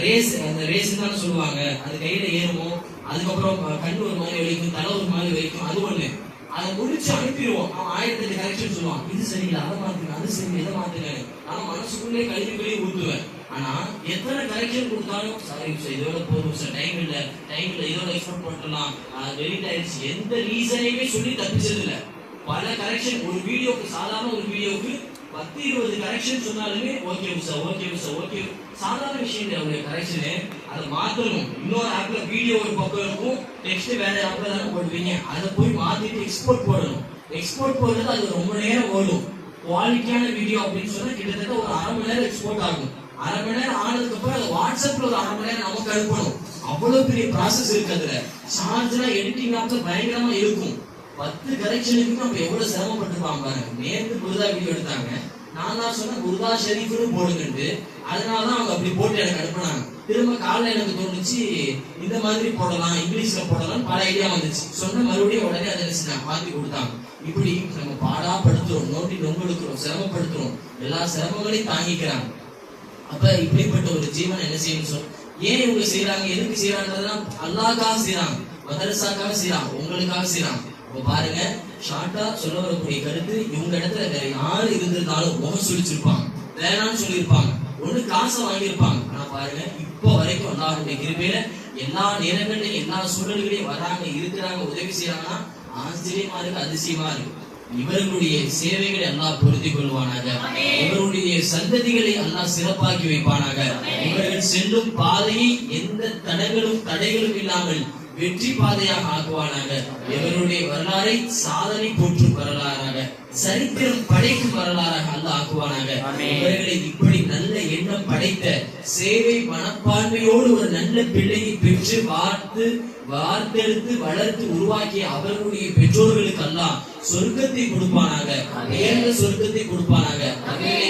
ரேஸ் தானே சொல்லுவாங்க, அது கையில ஏறுமோ, அதுக்கப்புறம் கண்ணு ஒரு மாதிரி வலிக்கும், தலை ஒரு மாதிரி வலிக்கும். அது ஒண்ணு அதை முடிச்சு அனுப்பிடுவோம். அவன் 1008 கரெக்ஷன் சொல்லுவான், இது சரியில்லை, அதை மாத்துங்க, அது சரியில்லை, இதை மாத்துங்க. நான் மனசுக்குள்ளே கல்விக்குள்ளேயே ஊத்துவேன். ஆனா எத்தனை கரெக்ஷன் கொடுத்தாலும் சாரி சார், இதோட போதும் சார், டைம் இல்ல இதோட எக்ஸ்போர்ட் பண்ணலாம், டெலிட் ஆயிடுச்சு, எந்த ரீசனையுமே சொல்லி தப்பிச்சது இல்லை. பல கரெக்ஷன் ஒரு வீடியோக்கு, சாதாரண ஒரு வீடியோக்கு 10-20 கரெக்ஷன் சொன்னாலுமே ஓகே சார், ஓகே சாதாரண விஷயம் இல்லை. அவருடைய கரெக்ஷனு அதை மாத்தணும். இன்னொரு ஆப்ல வீடியோ ஒரு பக்கம் இருக்கும், டெக்ஸ்ட் வேற ஆப்ல தானே போடுவீங்க, அதை போய் மாத்திட்டு எக்ஸ்போர்ட் போடணும். எக்ஸ்போர்ட் போடுறது அது ரொம்ப நேரம் ஓடும். குவாலிட்டியான வீடியோ அப்படின்னு சொன்னா கிட்டத்தட்ட ஒரு 1/2 மணி நேரம் எக்ஸ்போர்ட் ஆகும். 1/2 மணி நேரம் ஆனதுக்கு அப்புறம் அது வாட்ஸ்அப்ல ஒரு 1/2 மணி நேரம் நமக்கு அனுப்பணும். அவ்வளவு பெரிய ப்ராசஸ் இருக்கு. அதுல சார்ஜ்லாம் எடிட்டிங் ஆப்ல பயங்கரமா இருக்கும். 10 கரெக்ஷனுக்கு நம்ம எவ்வளவு சிரமப்பட்டிருப்பாங்க பாருங்க. நேற்று குருதா வீடியோ எடுத்தாங்க, நான் தான் சொன்னேன் குருதா ஷெரீஃப்னு போடுங்கன்ட்டு. அதனாலதான் அவங்க அப்படி போட்டு எனக்கு அனுப்பினாங்க. திரும்ப காலைல எனக்கு தோணுச்சு இந்த மாதிரி போடலாம், இங்கிலீஷ்ல போடலாம், பல ஐடியா வந்துச்சு. சொன்ன மறுபடியும் உடனே அதை நினைச்சு மாத்தி கொடுத்தாங்க. இப்படி நம்ம பாடா படுத்துறோம், நோட்டி நொங்கெடுக்கிறோம், சிரமப்படுத்துறோம், எல்லா சிரமங்களையும் தாங்கிக்கிறாங்க. அப்ப இப்படிப்பட்ட ஒரு ஜீவன் என்ன செய்யணும் சொல், ஏன் இவங்க செய்யறாங்க, எதுக்கு செய்யறாங்கதான் அல்லாஹ்க்காக செய்யறாங்க, மதரசாக்காக செய்யறாங்க, உங்களுக்காக செய்யறாங்க. இப்ப பாருங்க, ஷார்ட்டா சொல்ல வரக்கூடிய கருத்து, இவங்க இடத்துல வேற யாரு இருந்திருந்தாலும் முகம் சுழிச்சிருப்பாங்க, வேணாம்னு சொல்லியிருப்பாங்க, ஒண்ணு காசை வாங்கியிருப்பாங்க. ஆனா பாருங்க, இப்போ வரைக்கும் அல்லாஹ்வுடைய கிருபையில எல்லா நேரங்கள்லயும் எல்லா சூழல்களையும் வராங்க, இருக்கிறாங்க, உதவி செய்யறாங்கன்னா ஆச்சரியமா இருக்கு, அதிசயமா இருக்கு. இவர்களுடைய சேவைகளை அல்லாஹ் பொருத்திக் கொள்வானாக. இவருடைய சந்ததிகளை அல்லாஹ் சிறப்பாக்கி வைப்பானாக. இவர்கள் செல்லும் பாதையை எந்த தடைகளும் இல்லாமல் வெற்றி பாதையாக ஆக்குவானாக. இவருடைய வரலாறை சாதனை போற்றும் வரலாறாக, சரித்திரம் படைக்கும் வரலாறாக அல்லாஹ் ஆக்குவானாக. இவர்களை இப்படி நல்ல எண்ணம் படைத்த சேவை மனப்பான்மையோடு ஒரு நல்ல பிள்ளையை பெற்று வார்த்தெடுத்து வளர்த்து உருவாக்கிய அவர்களுடைய பெற்றோர்களுக்கு அல்லாஹ் சொர்க்கத்தை கொடுப்பானாக, உயர்ந்த சொர்க்கத்தை கொடுப்பானாக.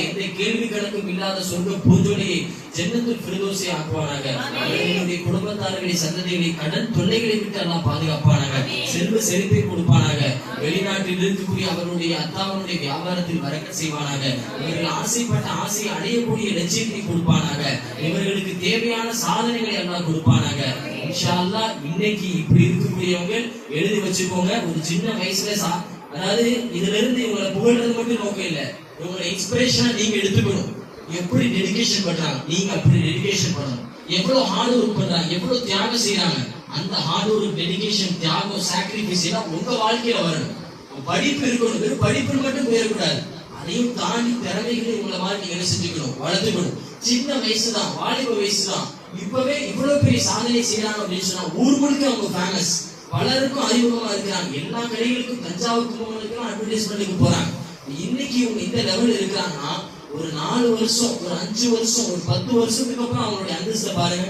எந்த கேள்வி கணக்கும் இல்லாத சொர்க்க பூஞ்சோலையை ஜன்னத்துல் ஃபிர்தௌஸை ஆக்குவானாக. அவர்களுடைய குடும்பத்தார்களை சந்ததிகளை கடன் தொல்லைகளை விட்டு அல்லாஹ் பாதுகாப்பானாக. செல்வ செழிப்பை கொடுப்பானாக. வெளிநாட்டில் இருக்கக்கூடிய அவர்களுடைய அத்தாவனுடைய வியாபாரத்தில் வரக்க செய்வானாக. இவர்கள் ஆசைப்பட்ட ஆசையை அடையக்கூடிய லட்சியத்தை கொடுப்பானாக. இவர்களுக்கு தேவையான சாதனைகளை எல்லாம் கொடுப்பானாக. இன்ஷா அல்லாஹ் இன்னைக்கு இப்படி இருக்கக்கூடியவங்க எழுதி வச்சுக்கோங்க. ஒரு சின்ன வயசுல அதாவது இதுல இருந்து இவங்களை புகழ்றது மட்டும் நோக்கம் இல்ல, இவங்களை இன்ஸ்பிரேஷனா நீங்க எடுத்துக்கணும். எப்படி டெடிகேஷன் பண்றாங்க, நீங்க அப்படி டெடிகேஷன் பண்ணணும். எவ்வளவு ஹார்ட் ஒர்க் பண்றாங்க, எவ்வளவு தியாகம் செய்யறாங்க, அந்த ஹார்ட் ஒர்க், டெடிகேஷன், தியாகம், சாக்ரிஃபைஸ் எல்லாம் உங்க வாழ்க்கையில வரணும். படிப்பு இருக்கணும், வெறும் படிப்புன்னு மட்டும் போயிடக்கூடாது. அதையும் தாண்டி திறமைகளை உங்களை மாதிரி நீங்க என்ன செஞ்சுக்கணும், வளர்த்துக்கணும். சின்ன வயசுதான், வாலிப வயசுதான், இப்பவே இவ்வளவு பெரிய சாதனை செய்யறாங்க அப்படின்னு சொன்னா ஊர் முழுக்க அவங்க ஃபேமஸ், பலருக்கும் அறிமுகமா இருக்கிறாங்க. எல்லா கடைகளுக்கும் தஞ்சாவூர் கும்பகோணத்துக்கும் அட்வர்டைஸ்மெண்ட்டுக்கு போறாங்க. இன்னைக்கு இவங்க இந்த லெவல் இருக்கிறாங்கன்னா ஒரு 4 வருஷம், ஒரு 5 வருஷம், ஒரு 10 வருஷத்துக்கு அப்புறம் அவங்களுடைய அந்தஸ்தை பாருங்க.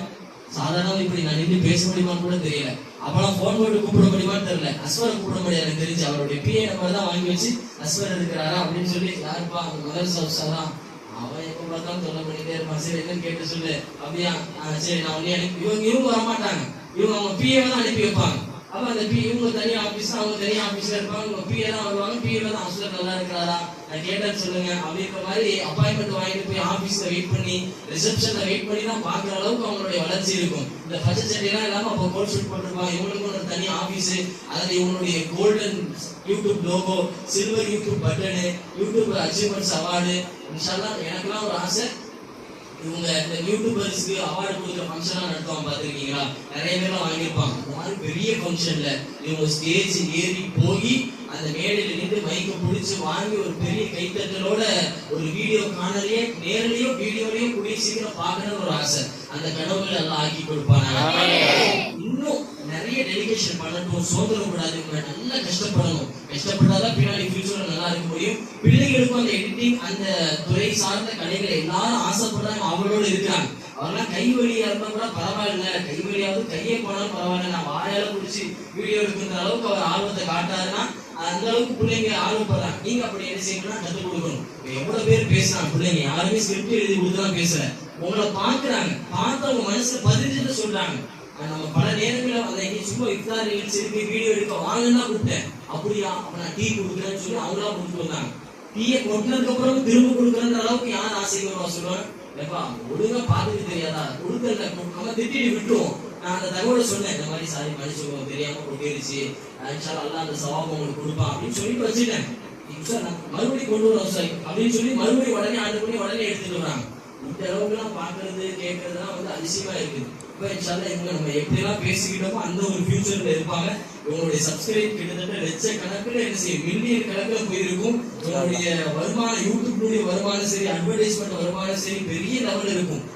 சாதாரணமா இப்படி நான் நின்று பேச முடியுமான்னு கூட தெரியல. அப்பெல்லாம் போன் போட்டு கூப்பிட முடியுமான்னு தெரியல. அஸ்வரை கூப்பிட முடியாது எனக்கு தெரிஞ்சு. அவருடைய பிஏ நம்பர் தான் வாங்கி வச்சு அஸ்வர் இருக்கிறாரா அப்படின்னு சொல்லி, யாருப்பா அவங்க முதல் சவுசாதான், அவன் எப்ப பார்த்தாலும் சொல்ல பண்ணிட்டே இருப்பான். சரி என்னன்னு கேட்டு சொல்லு. அப்படியா, சரி நான் உடனே அனுப்பி, இவங்க வரமாட்டாங்க, இவங்க அவங்க பிஏ தான் அனுப்பி வைப்பாங்க. அப்ப அந்த இவங்க தனி ஆபீஸ், அவங்க தனி ஆபீஸ்ல இருப்பாங்க. உங்க பிஏ தான் வருவாங்க. பிஏ தான் அஸ்வர் நல்லா இருக்கிறாரா, நான் கேட்டேன்னு சொல்லுங்க அப்படின்ற மாதிரி அப்பாயின்மெண்ட் வாங்கிட்டு போய் ஆபீஸ்ல வெயிட் பண்ணி, ரிசப்ஷன்ல வெயிட் பண்ணி தான் பாக்குற அளவுக்கு அவங்களுடைய வளர்ச்சி இருக்கும். இந்த பச்சை சட்டையெல்லாம் இல்லாம அப்போ கோட் ஷூட் போட்டிருப்பாங்க. இவங்களுக்கு ஒரு தனி ஆபீஸ், அதுல இவங்களுடைய golden YouTube logo, silver YouTube button, YouTube achievements award. இன்ஷால்லாஹ் எனக்கெல்லாம் ஒரு ஆசை, இவங்க இந்த யூடியூபர்ஸ்க்கு அவார்டு கொடுக்குற ஃபங்க்ஷனா நடத்துவாங்க, பார்த்துருக்கீங்களா? நிறைய பேர்லாம் வாங்கியிருப்பாங்க. அந்த மாதிரி பெரிய ஃபங்க்ஷன்ல இவங்க ஸ்டேஜ் ஏறி போய் அந்த மேடையில நின்று மைக்க பிடிச்சு வாங்கி ஒரு பெரிய கைத்தட்டலோட ஒரு வீடியோ காணலையே, நேரலையோ வீடியோலயோ கூடிய சீக்கிரம் பார்க்கணும்னு ஒரு ஆசை. அந்த கனவுகள் எல்லாம் ஆக்கி கொடுப்பாங்க. இன்னும் நிறைய டெடிகேஷன் பண்ணட்டும், சோதரக்கூடாது, இவங்க நல்லா கஷ்டப்படணும். கஷ்டப்பட்டாதான் பின்னாடி ஃபியூச்சர்ல நல்லா இருக்க முடியும். பிள்ளைகளுக்கும் அந்த எடிட்டிங், அந்த துறை சார்ந்த கலைகளை எல்லாரும் ஆசைப்படுறாங்க, அவங்களோட இருக்காங்க. அவரெல்லாம் கை வழியா இருந்தா கூட பரவாயில்ல, கை வழியாவது கையே போனாலும் பரவாயில்ல, நான் வாயால குடிச்சு வீடியோ எடுக்கிற அளவுக்கு அவர் ஆர்வத்தை காட்டாருன்னா அந்த அளவுக்கு பிள்ளைங்க ஆர்வப்படுறாங்க. நீங்க அப்படி என்ன செய்யணும்னா கற்றுக் கொடுக்கணும். எவ்வளவு பேர் பேசுறாங்க பிள்ளைங்க, யாருமே ஸ்கிரிப்ட் எழுதி கொடுத்துதான் பேசல. உங்களை பாக்குறாங்க, பார்த்து அவங்க மனசுல பதிஞ்சுட்டு சொல்றாங்க. நம்ம பல நேரங்களில் அந்த சும்மா இஃப்தார் நிகழ்ச்சி இருக்கு, வீடியோ எடுக்க வாங்கன்னா கொடுத்தேன். அப்படியா, அப்ப நான் டீ கொடுக்குறேன்னு சொல்லி அவங்களா கொடுத்து வந்தாங்க. டீயை கொட்டினதுக்கு அப்புறம் திரும்ப கொடுக்குறன்ற அளவுக்கு யார் ஆசைப்படுவா சொல்லுவாங்க? எப்பா ஒழுங்கா பார்த்துட்டு தெரியாதா, கொடுக்கல நம்ம திட்டிட்டு விட்டுருவோம். நான் அந்த தகவலை சொன்னேன், இந்த மாதிரி சாரி மனுஷங்க தெரியாம கொட்டிருச்சு, அல்லாஹ் அந்த சவாபம் உங்களுக்கு கொடுப்பான் அப்படின்னு சொல்லிட்டு வச்சுட்டேன். மறுபடியும் கொண்டு வரோம் சார் அப்படின்னு சொல்லி மறுபடியும் உடனே ஆர்டர் பண்ணி உடனே எடுத்துட்டு வராங்க. இந்த அளவுக்கு எல்லாம் பாக்குறது கேட்கறதுலாம் வந்து அதிசயமா இருக்குது. இப்ப இன்ஷால்லா இவங்க நம்ம எப்படிலாம் பேசிக்கிட்டோமோ அந்த ஒரு ஃபியூச்சர்ல இருப்பாங்க. உங்களுடைய சப்ஸ்கிரைப் கிட்டத்தட்ட லட்சக்கணக்கில் என்ன செய்யும், மில்லியன் கணக்கில் போயிருக்கும். உங்களுடைய வருமானம், யூடியூப்னுடைய வருமானம் சரி, அட்வர்டைஸ்மெண்ட் வருமானம் சரி, பெரிய லெவல் இருக்கும்.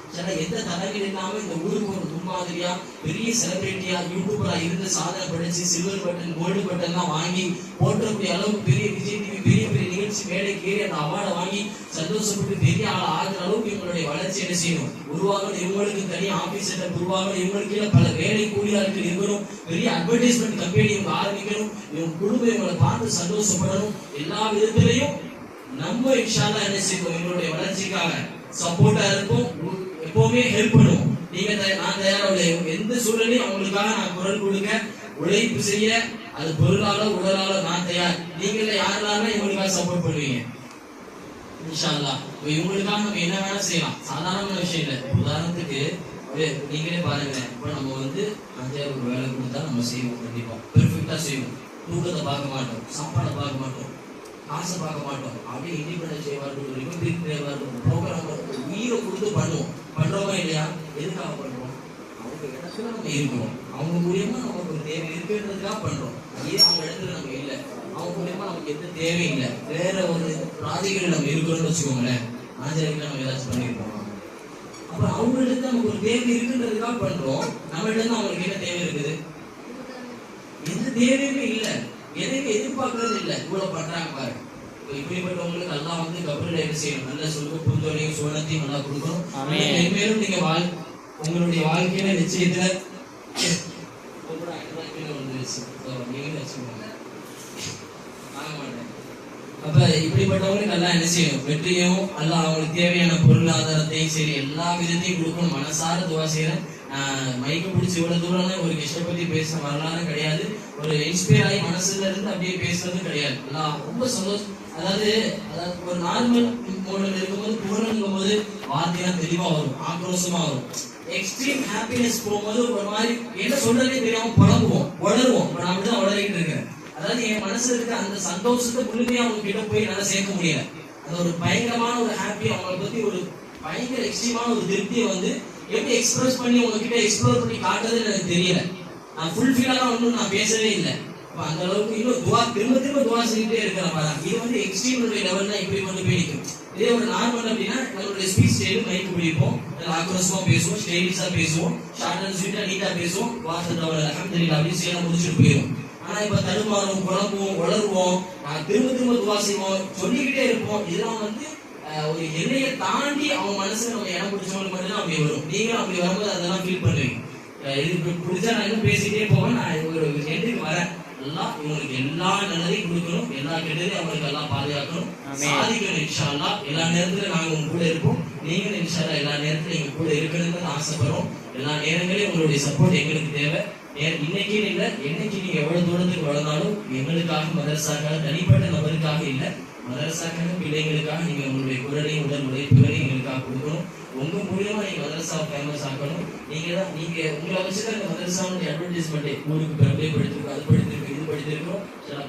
எந்த தடங்கள் இல்லாம இந்த ஊருக்கு ஒரு முன்மாதிரியா பெரிய செலிபிரிட்டியா யூடியூபரா இருந்து சாதனை படைச்சு சில்வர் பட்டன், கோல்டு பட்டன் எல்லாம் வாங்கி போற்றக்கூடிய அளவுக்கு பெரிய விஜய் டிவி பெரிய பெரிய நிகழ்ச்சி மேடைக்கு ஏறி அந்த அவார்டை வாங்கி சந்தோஷப்பட்டு பெரிய ஆள் ஆகிற அளவுக்கு இவங்களுடைய வளர்ச்சி என்ன செய்யணும், உருவாகணும். இவங்களுக்கு தனி ஆபீஸ் செட்டப் உருவாகணும். இவங்களுக்கு பல வேலை கூலியாளர்கள் இருக்கணும். பெரிய அட்வர்டைஸ்மெண்ட் கம்பெனி இவங்க ஆரம்பிக்கணும். இவங்க குடும்பம் இவங்களை பார்த்து சந்தோஷப்படணும். எல்லா விதத்திலையும் நம்ம இன்ஷால்லா என்ன செய்வோம், இவங்களுடைய வளர்ச்சிக்காக சப்போர்ட்டா இருக்கும், எப்பவுமே ஹெல்ப் பண்ணுவோம். நீங்க நான் தயாராக எந்த சூழலையும் அவங்களுக்காக நான் குரல் கொடுக்க, உழைப்பு செய்ய, அது பொருளாலோ உடலாலோ நான் தயார். நீங்கள யாரெல்லாம் இவங்களுக்காக சப்போர்ட் பண்ணுவீங்க இன்ஷா அல்லாஹ். இவங்களுக்காக நம்ம என்ன வேணா செய்யலாம், சாதாரணமான விஷயம் இல்லை. உதாரணத்துக்கு நீங்களே பாருங்க, இப்ப நம்ம வந்து 5000 ஒரு வேலை கொடுத்தா நம்ம செய்வோம், கண்டிப்பா பெர்ஃபெக்டா செய்வோம். தூக்கத்தை பார்க்க மாட்டோம், சாப்பாடை பார்க்க மாட்டோம், காசை பார்க்க மாட்டோம். அப்படியே இண்டிபெண்டன்ஸ் டேவா இருக்கட்டும், ரிபப்ளிக் டேவா இருக்கட்டும், ப்ரோக்ராம் உயிரை கொடுத்து பண்ணுவோம். பண்றோமா இல்லையா? எதுக்காக பண்றோம்? அவங்க இடத்துல நம்ம இருக்கணும், அவங்க மூலியமா நமக்கு ஒரு தேவை இருக்குன்றதுக்காக பண்றோம். அதே அவங்க இடத்துல நம்ம இல்லை, அவங்க மூலியமா நமக்கு எந்த தேவையும் இல்லை. வேற ஒரு ராதிகள் நம்ம இருக்கிறோம்னு வச்சுக்கோங்களேன், ஆஞ்சலிகள் நம்ம ஏதாச்சும் பண்ணிருக்கோம். அப்ப அவங்கள்ட்ட நமக்கு ஒரு தேவை இருக்குன்றதுக்காக பண்றோம். நம்மள்ட்ட இருந்து அவங்களுக்கு என்ன தேவை இருக்குது? எந்த தேவையுமே இல்லை, எதையுமே எதிர்பார்க்கறது இல்லை. இவ்வளவு பண்றாங்க பாரு. இப்படிப்பட்டவங்களுக்கு எல்லாம் வந்து கபரில் என்ன செய்யணும், நல்ல சொல்ல புரிந்தோடையும் சுவனத்தையும் நல்லா கொடுக்கணும். மேலும் நீங்க உங்களுடைய வாழ்க்கையில நிச்சயத்துல அப்ப இப்படிப்பட்டவங்களுக்கு நல்லா என்ன செய்யணும், வெற்றியும் அல்ல அவங்களுக்கு தேவையான பொருளாதாரத்தையும் சரி எல்லா விதத்தையும் கொடுக்கணும். மனசார துவா செய்யறேன். மைக்க பிடிச்சி இவ்வளவு தூரம் ஒரு கஷ்டப்பத்தி பேச வரலாறு கிடையாது, ஒரு இன்ஸ்பயர் ஆகி மனசுல இருந்து அப்படியே பேசுறதும் கிடையாது. ரொம்ப சந்தோஷம். அதாவது ஒரு நார்மல் மோடல் இருக்கும்போது புகழுங்கும் போது வார்த்தையெல்லாம் தெளிவா வரும், ஆக்ரோஷமா வரும். எக்ஸ்ட்ரீம் ஹாப்பினஸ் போகும்போது ஒரு மாதிரி என்ன சொல்றதே தெரியாம புலம்புவோம், உளருவோம். நான் அப்படிதான் உளறிட்டு இருக்கேன். அதாவது என் மனசுல இருக்க அந்த சந்தோஷத்தை முழுமையா அவங்க கிட்ட போய் என்னால சேர்க்க முடியல. அது ஒரு பயங்கரமான ஒரு ஹாப்பி, அவங்களை பத்தி ஒரு பயங்கர எக்ஸ்ட்ரீமான ஒரு திருப்தியை வந்து எப்படி எக்ஸ்பிரஸ் பண்ணி உங்ககிட்ட எக்ஸ்ப்ளோர் பண்ணி காட்டுறதுன்னு எனக்கு தெரியல. நான் ஃபுல்ஃபில்லாக ஒன்றும் நான் பேசவே இல்லை. அந்த அளவுக்கு இன்னும் துவா திரும்ப திரும்ப துவா செஞ்சுட்டே இருக்கிற இது வந்து எக்ஸ்ட்ரீம் லெவல்னா இப்படி கொண்டு போய் நிற்கும். இதே ஒரு நார்மல் அப்படின்னா நம்மளுடைய ஸ்பீச் ஸ்டைல் மைக் பிடிப்போம், ஆக்ரோஷமா பேசுவோம், ஸ்டைலிஷா பேசுவோம், ஷார்ட் அண்ட் ஸ்வீட்டா நீட்டா பேசுவோம், வாசல் அல்ஹம்துலில்லாஹ் அப்படின்னு செய்ய முடிச்சுட்டு போயிடும். ஆனா இப்ப தடுமாறும், குழம்புவோம், வளருவோம், திரும்ப திரும்ப துவா செய்வோம், சொல்லிக்கிட்டே இருப்போம். இதெல்லாம் வந்து ஒரு எல்லையை தாண்டி அவங்க மனசுல நம்ம இடம் பிடிச்சவங்களுக்கு மட்டும் தான் அப்படி வரும். நீங்களும் அப்படி வரும்போது அதெல்லாம் ஃபீல் பண்ணுவீங்க. இது பிடிச்சா நான் இன்னும் பேசிட்டே போவேன். நான் ஒரு எண்டுக்கு வரேன். எல்லாம் இவங்களுக்கு எல்லா நல்லதையும் கொடுக்கணும், எல்லா கெட்டதையும் அவங்களுக்கு எல்லாம் பாதுகாக்கணும், சாதிக்கணும். இன்ஷா அல்லாஹ் எல்லா நேரத்துல நாங்க உங்க கூட இருப்போம். நீங்களும் இன்ஷா அல்லாஹ் எல்லா நேரத்துல எங்க கூட இருக்கணும்னு ஆசைப்படுறோம். எல்லா நேரங்களையும் உங்களுடைய சப்போர்ட் எங்களுக்கு தேவை. இன்னைக்கு இல்ல, என்னைக்கு நீங்க எவ்வளவு தூரத்துக்கு வளர்ந்தாலும் எங்களுக்காக, மதரசாக்காக, தனிப்பட்ட நபருக்காக இல்ல, மதரசாக்காக, பிள்ளைங்களுக்காக நீங்க உங்களுடைய குரலையும் உடல் உழைப்புகளையும் எங்களுக்காக கொடுக்கணும். உங்க மூலியமா நீங்க மதரசா ஃபேமஸ் ஆக்கணும். நீங்க உங்களை வச்சுதான் இந்த மதரசாவுடைய அட்வர்டைஸ்மெண்ட் ஊருக்கு பிரபலப்படுத்திருக்கோம், அது படித்திருக்கோம், இது படித்திருக்கோம்.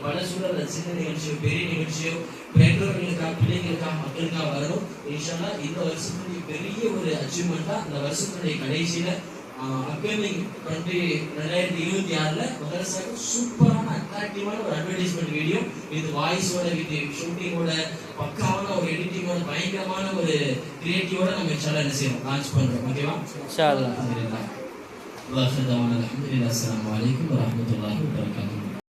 பல சூழல் சின்ன நிகழ்ச்சியோ பெரிய நிகழ்ச்சியோ பெற்றோர்களுக்காக, பிள்ளைங்களுக்காக, மக்களுக்காக வரணும். இன்ஷா அல்லாஹ் இந்த வருஷத்துடைய பெரிய ஒரு அச்சீவ்மெண்டா இந்த வருஷத்துடைய கடைசியில அப்கமிங் 2026 மதரசாக்கு சூப்பரான அட்ராக்டிவான ஒரு அட்வர்டைஸ்மெண்ட் வீடியோ வித் வாய்ஸோட, வித் ஷூட்டிங்கோட, பக்காவான ஒரு எடிட்டிங்கோட, பயங்கரமான ஒரு கிரியேட்டிவோட நம்ம இன்ஷால்லா என்ன செய்யணும், லான்ச் பண்றோம். ஓகேவா? இன்ஷா அல்லாஹ். அல்ஹம்துலில்லாஹ். அஸ்ஸலாமு அலைக்கும் வரஹ்மத்துல்லாஹி வபரகாத்துஹு.